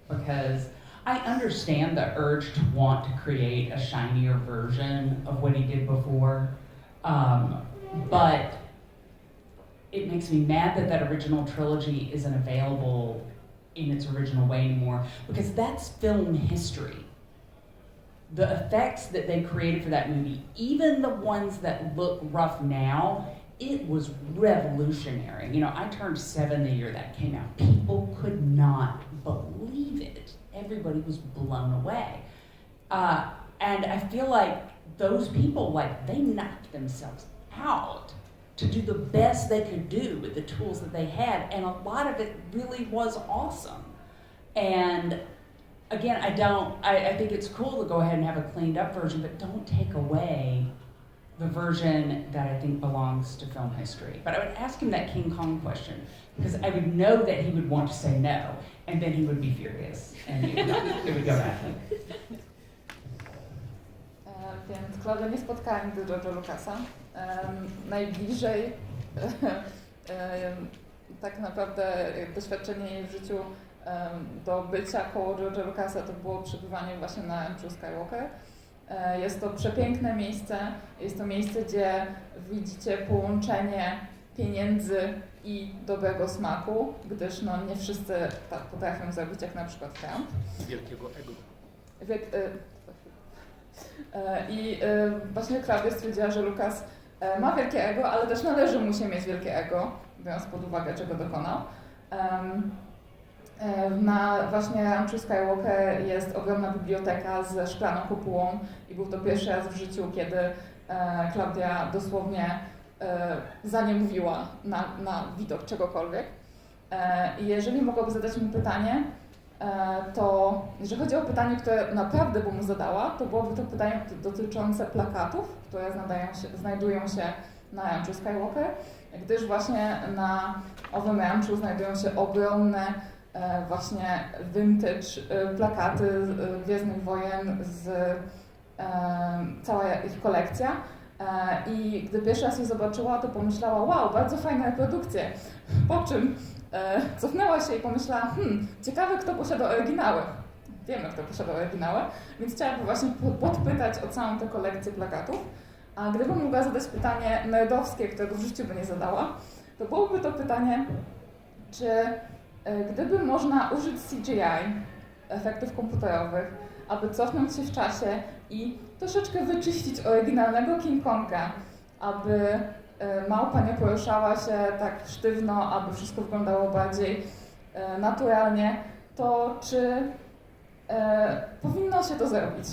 Because I understand the urge to want to create a shinier version of what he did before, but it makes me mad that that original trilogy isn't available in its original way anymore, because that's film history. The effects that they created for that movie, even the ones that look rough now, it was revolutionary. You know, I turned 7 the year that came out. People could not believe it. Everybody was blown away. And I feel like those people, like, they knocked themselves out to do the best they could do with the tools that they had, and a lot of it really was awesome. And again, I think it's cool to go ahead and have a cleaned up version, but don't take away the version that I think belongs to film history. But I would ask him that King Kong question, because I would know that he would want to say no, and then he would be furious, and it would go back. Więc Klaudia, nie spotkała nigdy George'a Lucasa. Najbliżej tak naprawdę doświadczenie jej w życiu do bycia koło George'a Lucasa to było przebywanie właśnie na Ranchu Skywalker. Jest to przepiękne miejsce, jest to miejsce, gdzie widzicie połączenie pieniędzy i dobrego smaku, gdyż no, nie wszyscy tak potrafią zrobić, jak na przykład Trump. Wielkiego ego. I właśnie Klaudia stwierdziła, że Lucas ma wielkie ego, ale też należy mu się mieć wielkie ego, biorąc pod uwagę, czego dokonał. Na właśnie Ranchu Skywalker jest ogromna biblioteka ze szklaną kopułą i był to pierwszy raz w życiu, kiedy Klaudia dosłownie zaniemówiła na widok czegokolwiek. I jeżeli mogłaby zadać mi pytanie, to jeżeli chodzi o pytanie, które naprawdę bym mu zadała, to byłoby to pytanie dotyczące plakatów, które znajdują się na Ranchu Skywalker, gdyż właśnie na owym ranchu znajdują się ogromne właśnie vintage plakaty Gwiezdnych Wojen z cała ich kolekcja. I gdy pierwszy raz je zobaczyła, to pomyślała, wow, bardzo fajne reprodukcje. Po czym cofnęła się i pomyślała, ciekawe, kto posiada oryginały. wiemy, kto posiada oryginały, więc chciałabym właśnie podpytać o całą tę kolekcję plakatów. A gdybym mogła zadać pytanie nerdowskie, którego w życiu by nie zadała, to byłoby to pytanie, czy gdyby można użyć CGI, efektów komputerowych, aby cofnąć się w czasie i troszeczkę wyczyścić oryginalnego King Konga, aby małpa nie poruszała się tak sztywno, aby wszystko wyglądało bardziej naturalnie, to czy powinno się to zrobić?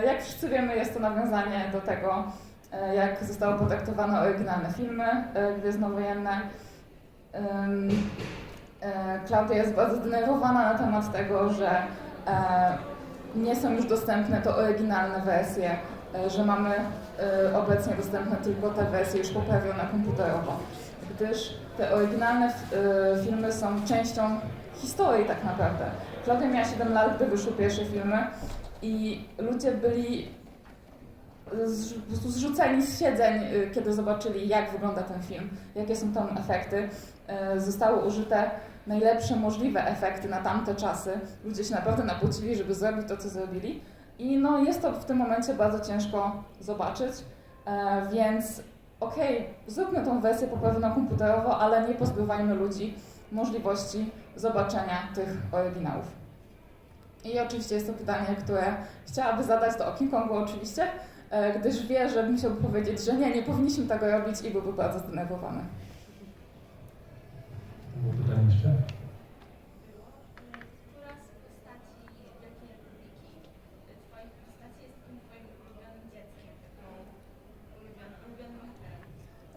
Jak wszyscy wiemy, jest to nawiązanie do tego, jak zostały potraktowane oryginalne filmy gwiezdnowojenne. Claudia jest bardzo zdenerwowana na temat tego, że nie są już dostępne te oryginalne wersje, że mamy obecnie dostępne tylko te wersje już poprawione komputerowo, gdyż te oryginalne filmy są częścią historii tak naprawdę. Claudia miała 7 lat, gdy wyszły pierwsze filmy i ludzie byli po prostu zrzuceni z siedzeń, kiedy zobaczyli, jak wygląda ten film, jakie są tam efekty. Zostały użyte najlepsze możliwe efekty na tamte czasy. Ludzie się naprawdę napłacili, żeby zrobić to, co zrobili. I no, jest to w tym momencie bardzo ciężko zobaczyć, więc zróbmy tą wersję poprawioną komputerowo, ale nie pozbywajmy ludzi możliwości zobaczenia tych oryginałów. I oczywiście jest to pytanie, które chciałaby zadać to o King Kongu oczywiście, gdyż wie, że musiałby powiedzieć, że nie powinniśmy tego robić i byłby bardzo zdenerwowany. Było pytanie jeszcze? Która z postaci Wielkiej Republiki, twoich postaci, jest tym twoim ulubionym dzieckiem, taką ulubionym bohaterem,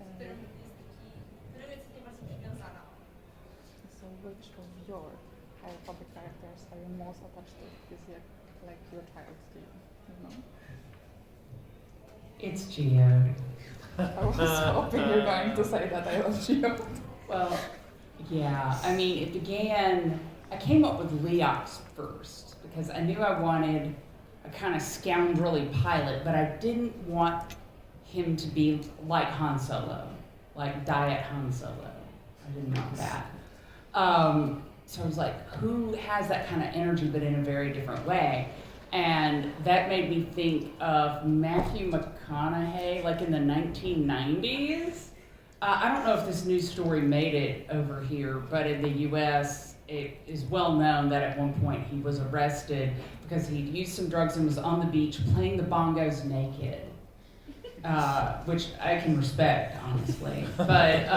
z którym jest jesteś najbardziej przywiązana? So which of your Harry Potter characters are you most attached to? Is it like your child, you know? It's Geo. I was hoping you're going to say that I love you. Well, yeah, I mean, it began, I came up with Leox first because I knew I wanted a kind of scoundrelly pilot, but I didn't want him to be like Han Solo, like Diet Han Solo. I didn't want that. So I was like, who has that kind of energy but in a very different way? And that made me think of Matthew McConaughey, like in the 1990s. I don't know if this news story made it over here, but in the US, it is well known that at one point he was arrested because he'd used some drugs and was on the beach playing the bongos naked, which I can respect, honestly. But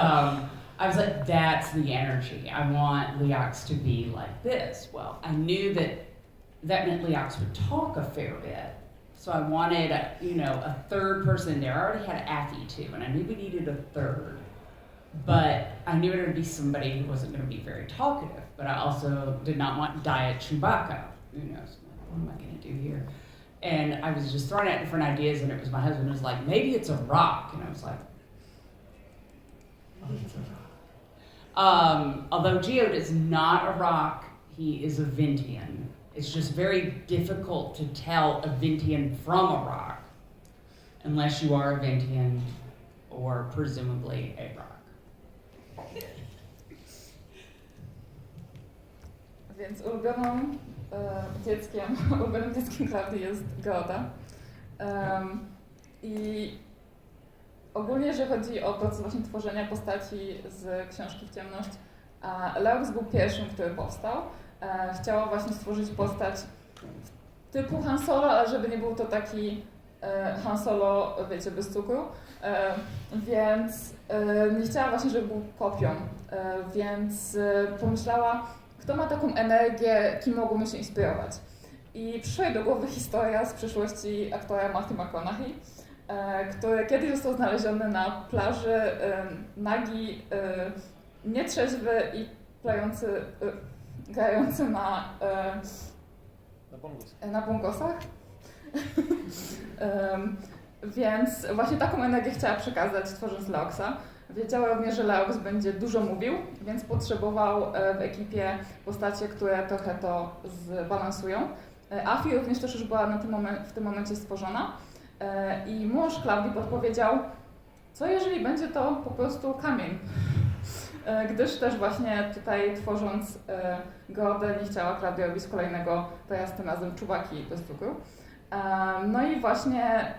I was like, that's the energy. I want Leox to be like this. Well, I knew that meant Leox would talk a fair bit. So I wanted, a third person there. I already had Affy too, and I knew we needed a third. But I knew it would be somebody who wasn't going to be very talkative. But I also did not want Diet Chewbacca. So I'm like, what am I going to do here? And I was just throwing out different ideas, and it was my husband who was like, maybe it's a rock. And I was like, oh, it's a rock. Although Geode is not a rock, he is a Ventian. It's just very difficult to tell a Ventian from a rock, unless you are a Ventian or presumably a rock. Więc ulubionym dzieckiem Klaudii jest Geoda. I ogólnie, jeżeli chodzi o proces właśnie tworzenia postaci z Książki w ciemność, Leox był pierwszym, który powstał. Chciała właśnie stworzyć postać typu Han Solo, ale żeby nie był to taki Han Solo, wiecie, bez cukru, więc nie chciała właśnie, żeby był kopią, więc pomyślała, kto ma taką energię, kim mogłoby się inspirować. I przyszła jej do głowy historia z przeszłości aktora Matthew McConaughey, który kiedyś został znaleziony na plaży, nagi, nietrzeźwy i grający na bongosach. Więc właśnie taką energię chciała przekazać, tworząc Leoxa. Wiedziała również, że Leox będzie dużo mówił, więc potrzebował w ekipie postacie, które trochę to zbalansują. Affy również też już była w tym momencie stworzona. I mąż Claudii podpowiedział, co jeżeli będzie to po prostu kamień. gdyż też właśnie tutaj tworząc Geodę nie chciała Klaudia robić kolejnego teraz tym razem Czubaki bez cukru. No i właśnie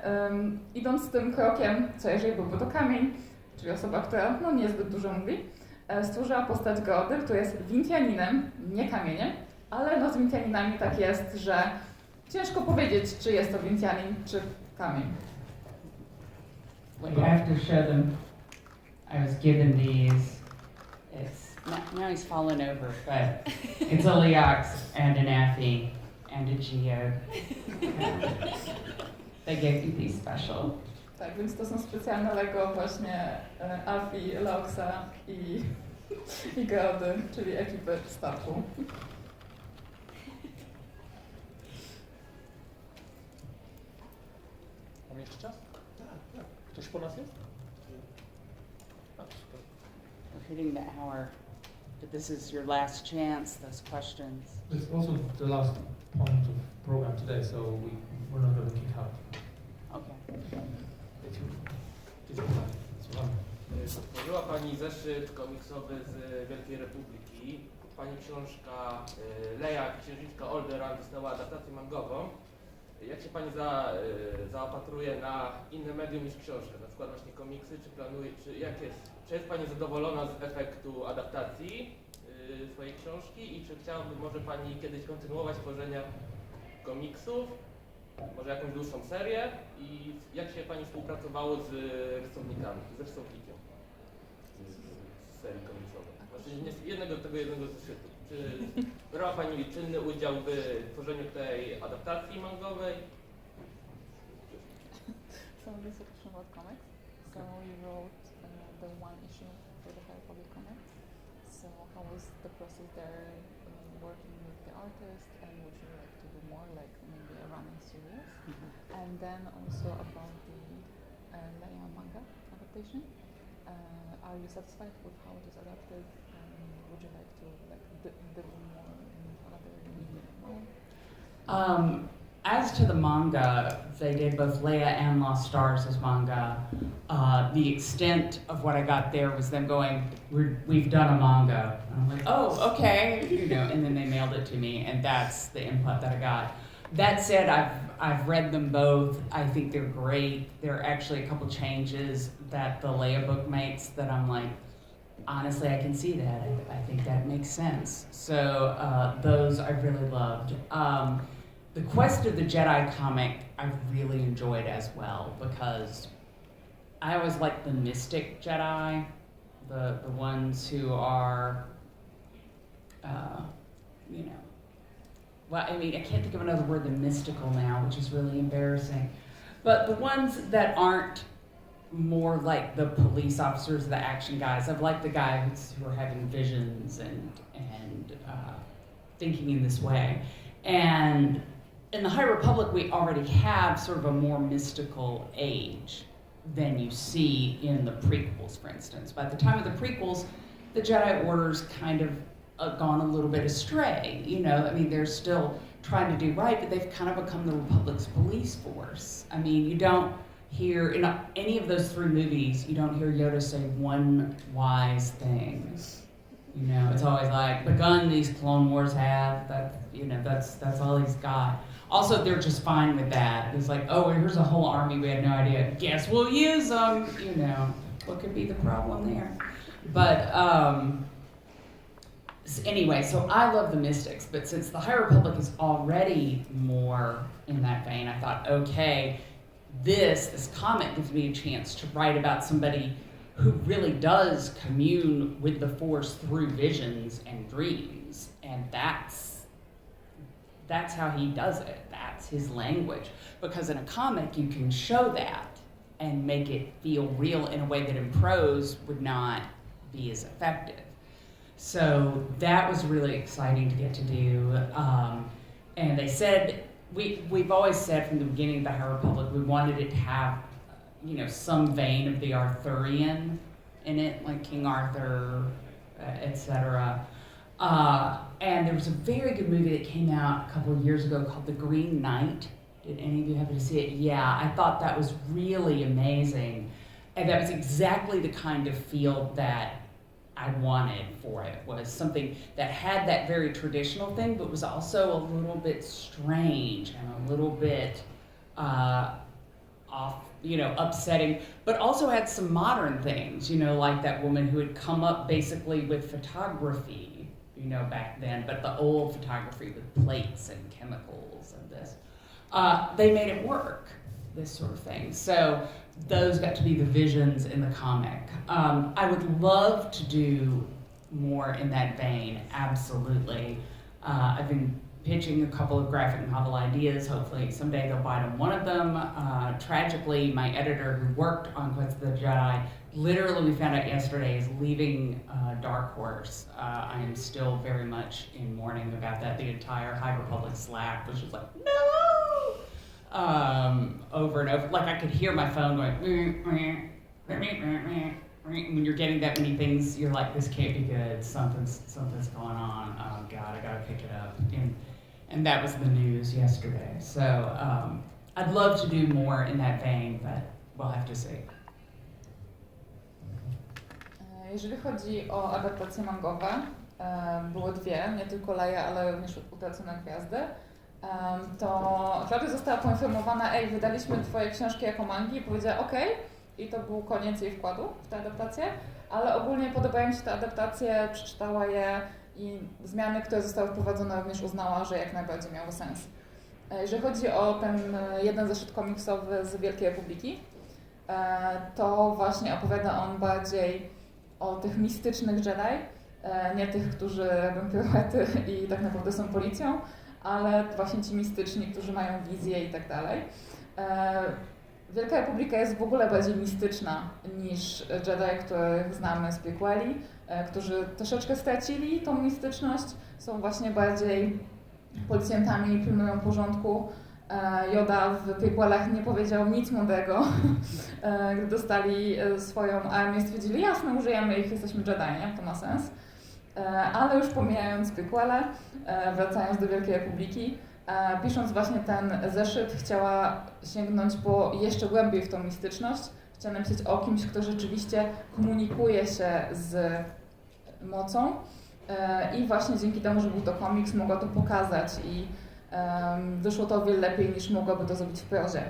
idąc tym krokiem, co jeżeli byłby to kamień, czyli osoba, która no, niezbyt dużo mówi, stworzyła postać Geody, która jest Wintianinem, nie kamieniem, ale no z Wintianinami tak jest, że ciężko powiedzieć, czy jest to Wintianin, czy kamień. Wait, I have to show them. I was given these. Now he's fallen over, but it's a Leox and an Affy and a Geode. They gave me these special. Tak, więc to są specjalne Lego właśnie Alfie, Leoxa i Geody, czyli ekipy statku. Mamy jeszcze czas? Tak. Ktoś po nas jest? Super. We're hitting the hour, but this is your last chance, those questions. It's also the last point of program today, so we're not going to kick out. Okay. Słuchamy. Stworzyła Pani zeszyt komiksowy z Wielkiej Republiki. Pani książka Leia, księżniczka Alderaan dostała adaptację mangową. Jak się Pani zaopatruje na inne medium niż książkę, na przykład właśnie komiksy, czy jest Pani zadowolona z efektu adaptacji swojej książki i czy chciałaby może Pani kiedyś kontynuować tworzenia komiksów, może jakąś dłuższą serię i jak się Pani współpracowało z rysownikami, z rysownikiem z serii komiksowej? Znaczy jednego zeszytu. Czy brała Pani czynny udział w tworzeniu tej adaptacji mangowej? So this is a question about comics. So you wrote the one issue for the Republic comics. So how was the process there working with the artist, and would you like to do more, like maybe a running series? And then also about the Leia manga adaptation. Are you satisfied with how it is adapted? Would you like to do more in other media? As to the manga, they did both Leia and Lost Stars as manga. The extent of what I got there was them going, we've done a manga. And I'm like, oh, okay, and then they mailed it to me, and that's the input that I got. That said, I've read them both. I think they're great. There are actually a couple changes that the Leia book makes that I'm like, honestly, I can see that. I think that makes sense. So those I really loved. The Quest of the Jedi comic I really enjoyed as well because I always like the mystic Jedi, the ones who are, well, I mean, I can't think of another word than mystical now, which is really embarrassing. But the ones that aren't more like the police officers, the action guys. I've liked the guys who are having visions and thinking in this way. And in the High Republic, we already have sort of a more mystical age than you see in the prequels, for instance. By the time of the prequels, the Jedi Order's kind of gone a little bit astray. I mean, they're still trying to do right, but they've kind of become the Republic's police force. I mean, you don't hear, in any of those three movies, you don't hear Yoda say one wise thing. It's always like, the gun these Clone Wars have, that's all he's got. Also, they're just fine with that. It's like, oh, here's a whole army we had no idea. Guess we'll use them. What could be the problem there? But anyway, so I love the mystics, but since the High Republic is already more in that vein, I thought, okay, this comic gives me a chance to write about somebody who really does commune with the Force through visions and dreams, and that's how he does it. That's his language. Because in a comic, you can show that and make it feel real in a way that in prose would not be as effective. So that was really exciting to get to do. And they said, we've always said from the beginning of the High Republic, we wanted it to have, some vein of the Arthurian in it, like King Arthur, etc. And there was a very good movie that came out a couple of years ago called The Green Knight. Did any of you happen to see it? Yeah, I thought that was really amazing. And that was exactly the kind of feel that I wanted for it, was something that had that very traditional thing, but was also a little bit strange and a little bit off, upsetting, but also had some modern things, like that woman who had come up basically with photography, back then, but the old photography with plates and chemicals and this. They made it work, this sort of thing. So those got to be the visions in the comic. I would love to do more in that vein, absolutely. I've been pitching a couple of graphic novel ideas. Hopefully someday they'll bite on one of them. Tragically, my editor who worked on Quest of the Jedi, literally we found out yesterday, is leaving Dark Horse. I am still very much in mourning about that. The entire High Republic Slack was just like, no! Over and over. Like I could hear my phone going, when you're getting that many things, you're like, this can't be good. Something's going on. Oh God, I gotta pick it up. And that was the news yesterday. So I'd love to do more in that vein, but we'll have to see. Jeżeli chodzi o adaptacje mangowe, były dwie, nie tylko Leia, ale również Utracone Gwiazdy, to Claudia została poinformowana, wydaliśmy twoje książki jako mangi i powiedziała okej, i to był koniec jej wkładu w tę adaptację, ale ogólnie podobają mi się te adaptacje, przeczytała je i zmiany, które zostały wprowadzone, również uznała, że jak najbardziej miały sens. Jeżeli chodzi o ten jeden zeszyt komiksowy z Wielkiej Republiki, to właśnie opowiada on bardziej o tych mistycznych Jedi, nie tych, którzy robią piruety i tak naprawdę są policją, ale właśnie ci mistyczni, którzy mają wizję i tak dalej. Wielka Republika jest w ogóle bardziej mistyczna niż Jedi, których znamy z prequeli, którzy troszeczkę stracili tą mistyczność, są właśnie bardziej policjantami, pilnują porządku. Yoda w prequelach nie powiedział nic mądrego. Gdy dostali swoją armię, stwierdzili, jasne, użyjemy ich, jesteśmy Jedi, nie? To ma sens. Ale już pomijając prequele, wracając do Wielkiej Republiki, pisząc właśnie ten zeszyt, chciała sięgnąć po jeszcze głębiej w tą mistyczność. Chciała napisać o kimś, kto rzeczywiście komunikuje się z mocą i właśnie dzięki temu, że był to komiks, mogła to pokazać i wyszło to o wiele lepiej niż mogłaby to zrobić w prozie.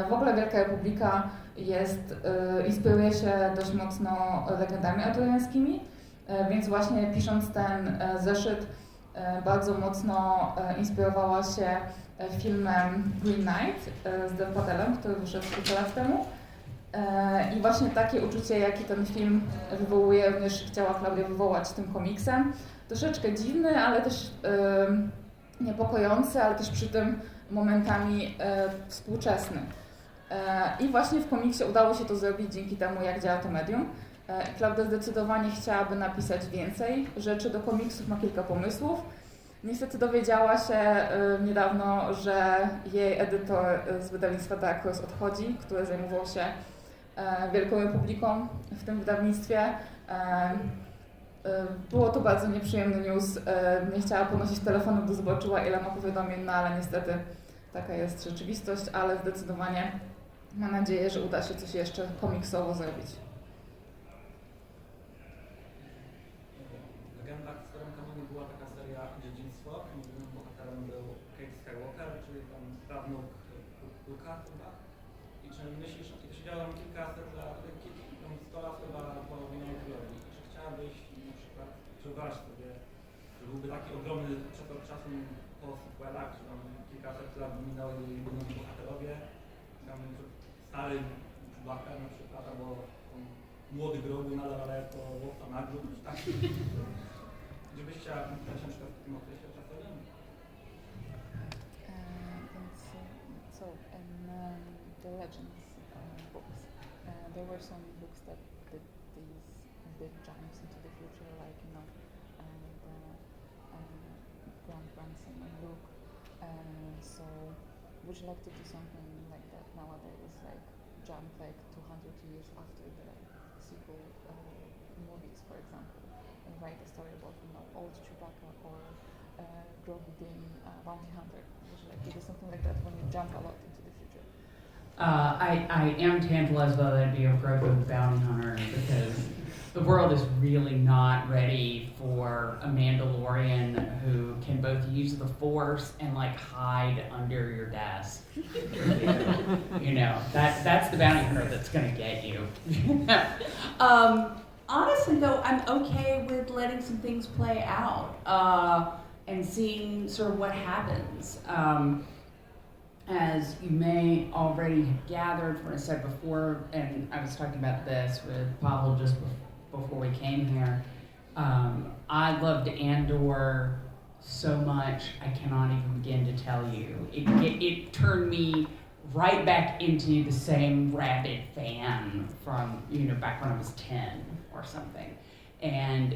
W ogóle Wielka Republika inspiruje się dość mocno legendami arturiańskimi, więc właśnie pisząc ten zeszyt bardzo mocno inspirowała się filmem Green Knight z Dev Patelem, który wyszedł kilka lat temu. I właśnie takie uczucie, jakie ten film wywołuje, również chciała Claudia wywołać tym komiksem. Troszeczkę dziwny, ale też niepokojący, ale też przy tym momentami współczesny. I właśnie w komiksie udało się to zrobić dzięki temu, jak działa to medium. Claudia zdecydowanie chciałaby napisać więcej rzeczy do komiksów, ma kilka pomysłów. Niestety dowiedziała się niedawno, że jej edytor z wydawnictwa Dark Horse odchodzi, który zajmował się Wielką Republiką w tym wydawnictwie. Było to bardzo nieprzyjemny news. Nie chciała podnosić telefonu, gdy zobaczyła, ile ma powiadomień, no ale niestety taka jest rzeczywistość, ale zdecydowanie mam nadzieję, że uda się coś jeszcze komiksowo zrobić. W Legendach w Starym Kanonie była taka seria Dziedzictwo, głównym bohaterem był Kate Skywalker, czyli tam prawnuk Luka chyba. I czy myślisz, i to się działo kilka lat, 100 lat chyba po ominionej trylogii, czy chciałabyś na przykład, czy wyobraź sobie, że byłby taki ogromny przepływ czasu po sequelach, że tam kilkaset lat minęły główni bohaterowie, tam stary Chewbacca na przykład, albo młody Grogu nadal, ale jako łowca nagród, tak? Gdzie byś chciała pisać na przykład w tym okresie czasowym? So in the Legends books, there were some books that did these big jumps into the future, like grandson and Luke. So would you like to do something like that nowadays, like jump like 200 years after the sequel movies, for example, and write a story about old Chewbacca or Grogu being a bounty hunter? Would you like to do something like that when you jump a lot into the future? I am tantalized by the idea of Grogu the bounty hunter because the world is really not ready for a Mandalorian who can both use the Force and like hide under your desk. You know, that's the bounty hunter that's gonna get you. Honestly though, I'm okay with letting some things play out and seeing sort of what happens. As you may already have gathered from what I said before, and I was talking about this with Pavel just before we came here, I loved Andor so much I cannot even begin to tell you. It turned me right back into the same rabid fan from, you know, back when I was 10 or something. And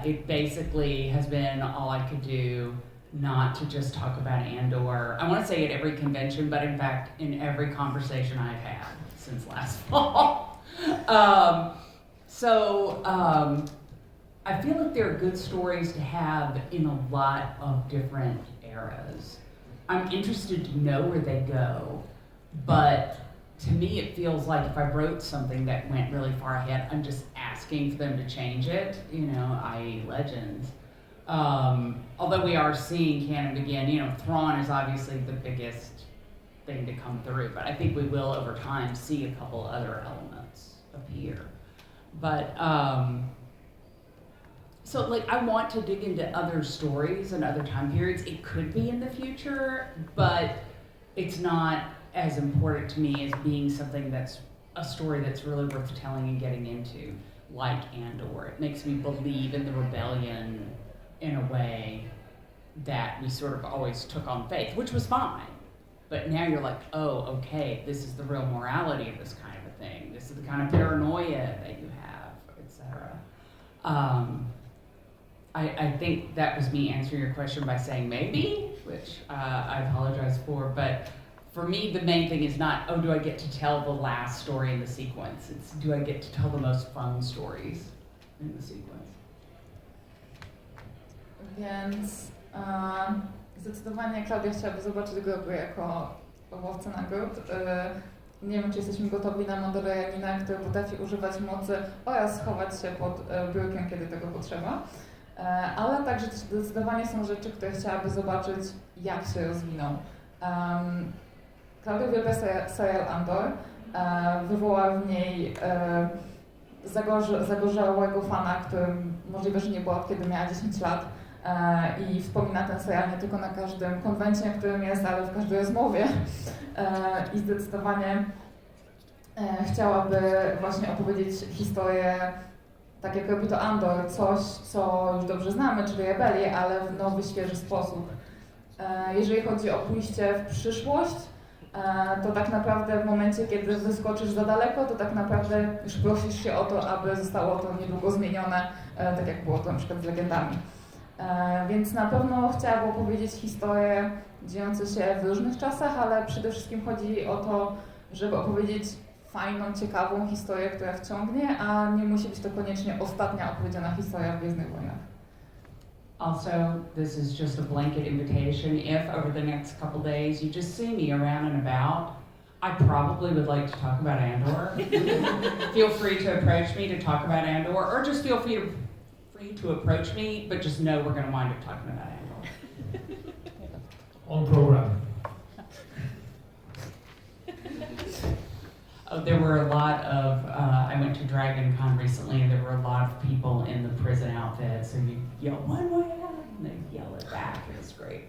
it basically has been all I could do not to just talk about Andor. I want to say at every convention, but in fact, in every conversation I've had since last fall. I feel like there are good stories to have in a lot of different eras. I'm interested to know where they go, but to me it feels like if I wrote something that went really far ahead, I'm just asking for them to change it, you know, i.e. Legends. Although we are seeing canon begin, you know, Thrawn is obviously the biggest thing to come through, but I think we will over time see a couple other elements appear. But, so like I want to dig into other stories and other time periods. It could be in the future, but it's not as important to me as being something that's a story that's really worth telling and getting into, like Andor. It makes me believe in the rebellion in a way that we sort of always took on faith, which was fine. But now you're like, oh, okay, this is the real morality of this kind of a thing. This is the kind of paranoia that you have, etc. I think that was me answering your question by saying maybe, which I apologize for, but for me, the main thing is not, oh, do I get to tell the last story in the sequence? It's, do I get to tell the most fun stories in the sequence? Więc zdecydowanie Klaudia chciałaby zobaczyć groby jako łowcę nagród. Nie wiem, czy jesteśmy gotowi na Mandalorianina, który potrafi używać mocy oraz schować się pod biurkiem, kiedy tego potrzeba. Ale także zdecydowanie są rzeczy, które chciałaby zobaczyć, jak się rozwiną. Klaudia uwielbia serial Andor. Wywoła w niej zagorzałego fana, którym możliwe, że nie było od kiedy miała 10 lat. I wspomina ten serial nie tylko na każdym konwencie, na którym jest, ale w każdej rozmowie. I zdecydowanie chciałaby właśnie opowiedzieć historię, tak jak robi to Andor, coś, co już dobrze znamy, czyli rebelię, ale w nowy, świeży sposób. Jeżeli chodzi o pójście w przyszłość, to tak naprawdę w momencie, kiedy wyskoczysz za daleko, to tak naprawdę już prosisz się o to, aby zostało to niedługo zmienione, tak jak było to na przykład z legendami. Więc na pewno chciałabym opowiedzieć historię dziejącą się w różnych czasach, ale przede wszystkim chodzi o to, żeby opowiedzieć fajną, ciekawą historię, która wciągnie, a nie musi być to koniecznie ostatnia opowiedziana historia w Gwiezdnych Wojnach. Also, this is just a blanket invitation. If over the next couple days you just see me around and about, I probably would like to talk about Andor. Feel free to approach me to talk about Andor, or just feel free to approach me, but just know we're going to wind up talking about Andor. On program. Oh, there were a lot of, I went to Dragon Con recently, and there were a lot of people in the prison outfits, and you yell one way out, and they yell it back. It was great.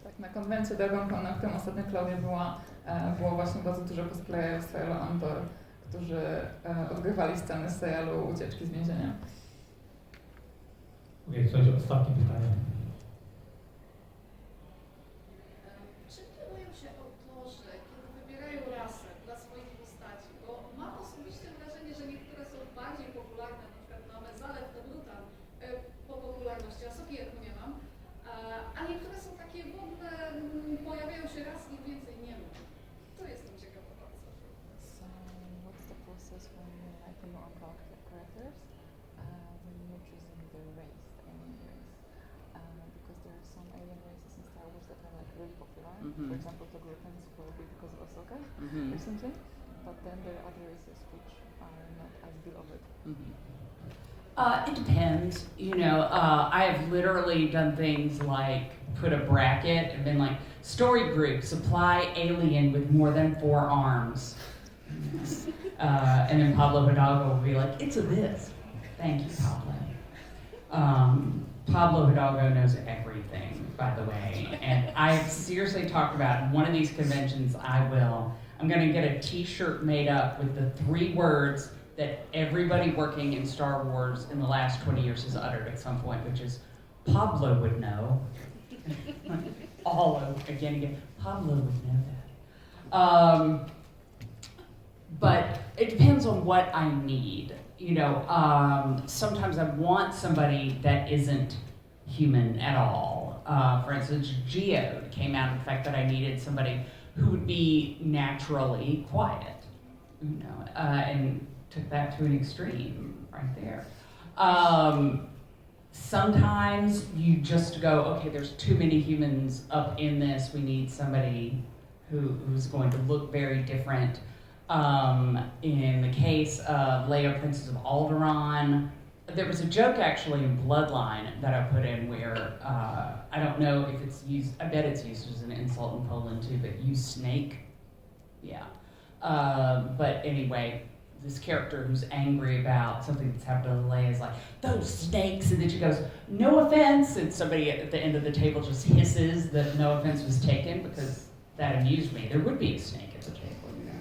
Tak, na konwencie Dragon Con, na którym ostatnio Klaudia była, było właśnie bardzo dużo cosplayerów z serialu Andor, którzy odgrywali sceny z serialu Ucieczki z więzienia. Okej, słuchajcie, ostatnie pytanie. Czym kierują się autorzy, kiedy wybierają rasę dla swoich postaci? Bo mam osobiście wrażenie, że niektóre są bardziej popularne, na przykład mamy Zalew to Brutal po popularności, a Soki jak nie mam, a niektóre są takie w ogóle, pojawiają się raz i więcej nie ma. To jestem ciekawa bardzo. So, what's the process when you're writing your own characters? When you're choosing the race, the alien race, because there are some alien races in Star Wars that are like really popular. For example, the Togruppans, probably because of Ahsoka or something. But then there are other races which are not as beloved. It depends. You know, I have literally done things like put a bracket and been like, story group, supply alien with more than 4 arms. And then Pablo Hidalgo will be like, it's a this. Thank you, Pablo. Pablo Hidalgo knows everything, by the way. And I've seriously talked about, in one of these conventions, I'm going to get a t-shirt made up with the 3 words that everybody working in Star Wars in the last 20 years has uttered at some point, which is, Pablo would know. All over, again, Pablo would know that. But it depends on what I need. You know, sometimes I want somebody that isn't human at all. For instance, Geode came out of the fact that I needed somebody who would be naturally quiet, you know, and took that to an extreme right there. Sometimes you just go, okay, there's too many humans up in this. We need somebody who's going to look very different. In the case of Leia, Princess of Alderaan, there was a joke actually in Bloodline that I put in where, I don't know if it's used, I bet it's used as an insult in Poland too, but you snake, yeah. But anyway, this character who's angry about something that's happened to Leia is like, those snakes, and then she goes, no offense, and somebody at the end of the table just hisses that no offense was taken because that amused me. There would be a snake at the table, you know.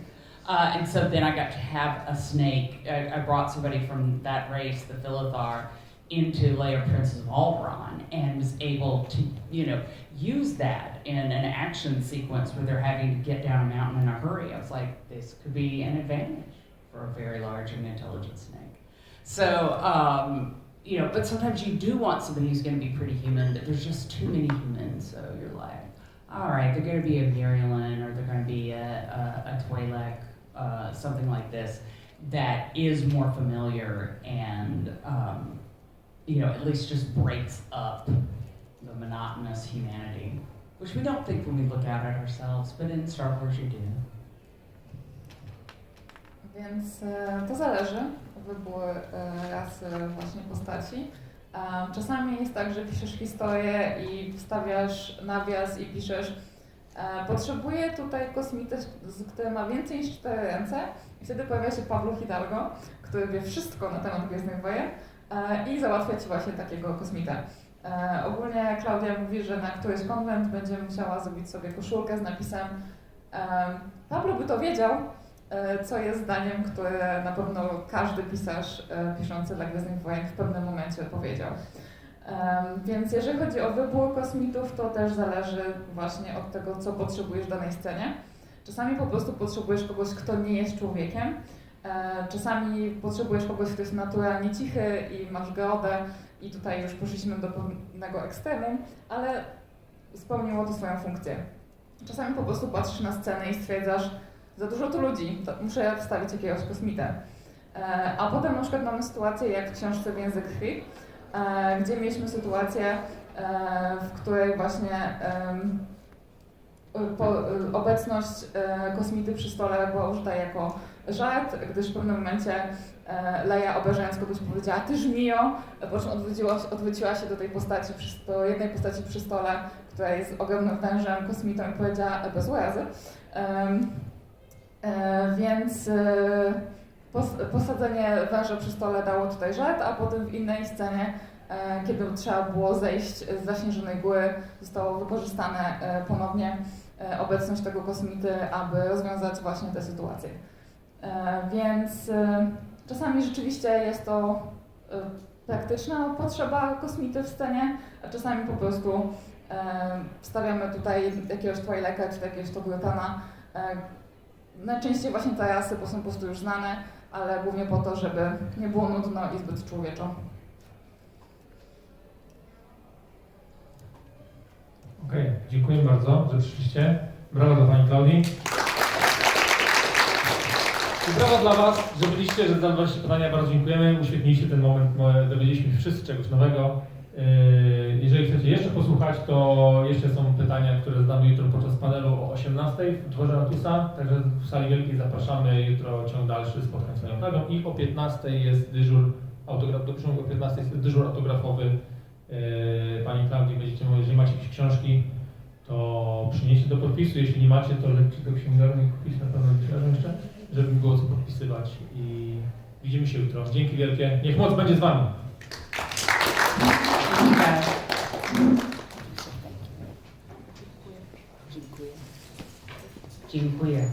And so then I got to have a snake. I brought somebody from that race, the Philithar, into Leia, Princess of Alderaan, and was able to, you know, use that in an action sequence where they're having to get down a mountain in a hurry. I was like, this could be an advantage for a very large and intelligent snake. So, you know, but sometimes you do want somebody who's going to be pretty human, but there's just too many humans, so you're like, all right, they're going to be a virulent, or they're going to be a Twi'lek, something like this, that is more familiar and, you know, at least just breaks up the monotonous humanity, which we don't think when we look out at ourselves, but in Star Wars you do. Więc to zależy, wybór rasy właśnie postaci. Czasami jest tak, że piszesz historię i wstawiasz nawias i piszesz potrzebuję tutaj kosmitę, który ma więcej niż 4 ręce, i wtedy pojawia się Pablo Hidalgo, który wie wszystko na temat Gwiezdnych Wojen i załatwia ci właśnie takiego kosmitę. Ogólnie Klaudia mówi, że na któryś konwent będzie musiała zrobić sobie koszulkę z napisem Pablo by to wiedział, co jest zdaniem, które na pewno każdy pisarz piszący dla Gwiezdnych Wojen w pewnym momencie powiedział. Więc jeżeli chodzi o wybór kosmitów, to też zależy właśnie od tego, co potrzebujesz w danej scenie. Czasami po prostu potrzebujesz kogoś, kto nie jest człowiekiem. Czasami potrzebujesz kogoś, kto jest naturalnie cichy i masz geodę, i tutaj już poszliśmy do pewnego ekstremum, ale spełniło to swoją funkcję. Czasami po prostu patrzysz na scenę i stwierdzasz, za dużo tu ludzi, to muszę wstawić jakiegoś kosmitę. A potem na przykład mamy sytuację jak w książce Język krwi, gdzie mieliśmy sytuację, w której właśnie obecność kosmity przy stole była użyta jako żart, gdyż w pewnym momencie Leia, obrażając kogoś, powiedziała ty żmijo, po czym odwróciła się do tej postaci, do jednej postaci przy stole, która jest ogromnym wężem, kosmitą, i powiedziała bez urazy. Więc posadzenie węża przy stole dało tutaj żart, a potem w innej scenie, kiedy trzeba było zejść z zaśnieżonej góry, zostało wykorzystane ponownie obecność tego kosmity, aby rozwiązać właśnie tę sytuację. Więc czasami rzeczywiście jest to praktyczna potrzeba kosmity w scenie, a czasami po prostu wstawiamy tutaj jakiegoś Twi'leka czy jakiegoś Togurtana. Najczęściej właśnie te rasy są po prostu już znane, ale głównie po to, żeby nie było nudno i zbyt człowieczo. Okej, dziękuję bardzo, że przyszliście. Brawo dla Pani Klaudii. I brawo dla Was, że byliście, że zadawaliście pytania. Bardzo dziękujemy. Uświetniliście ten moment. Dowiedzieliśmy się wszyscy czegoś nowego. Jeżeli chcecie jeszcze posłuchać, to jeszcze są pytania, które zadamy jutro podczas panelu o 18:00 w dworze Ratusa. Także w sali wielkiej zapraszamy. Jutro ciąg dalszy spotkań z Panią Klaudią. I o 15:00 jest dyżur autograf do książek o 15, jest dyżur autografowy pani Klaudii. Będziecie mogli, jeżeli macie jakieś książki, to przynieście do podpisu. Jeśli nie macie, to lećcie do księgarni i kupić na pewno jeszcze, żeby było co podpisywać. I widzimy się jutro. Dzięki wielkie. Niech moc będzie z wami. Dziękuję.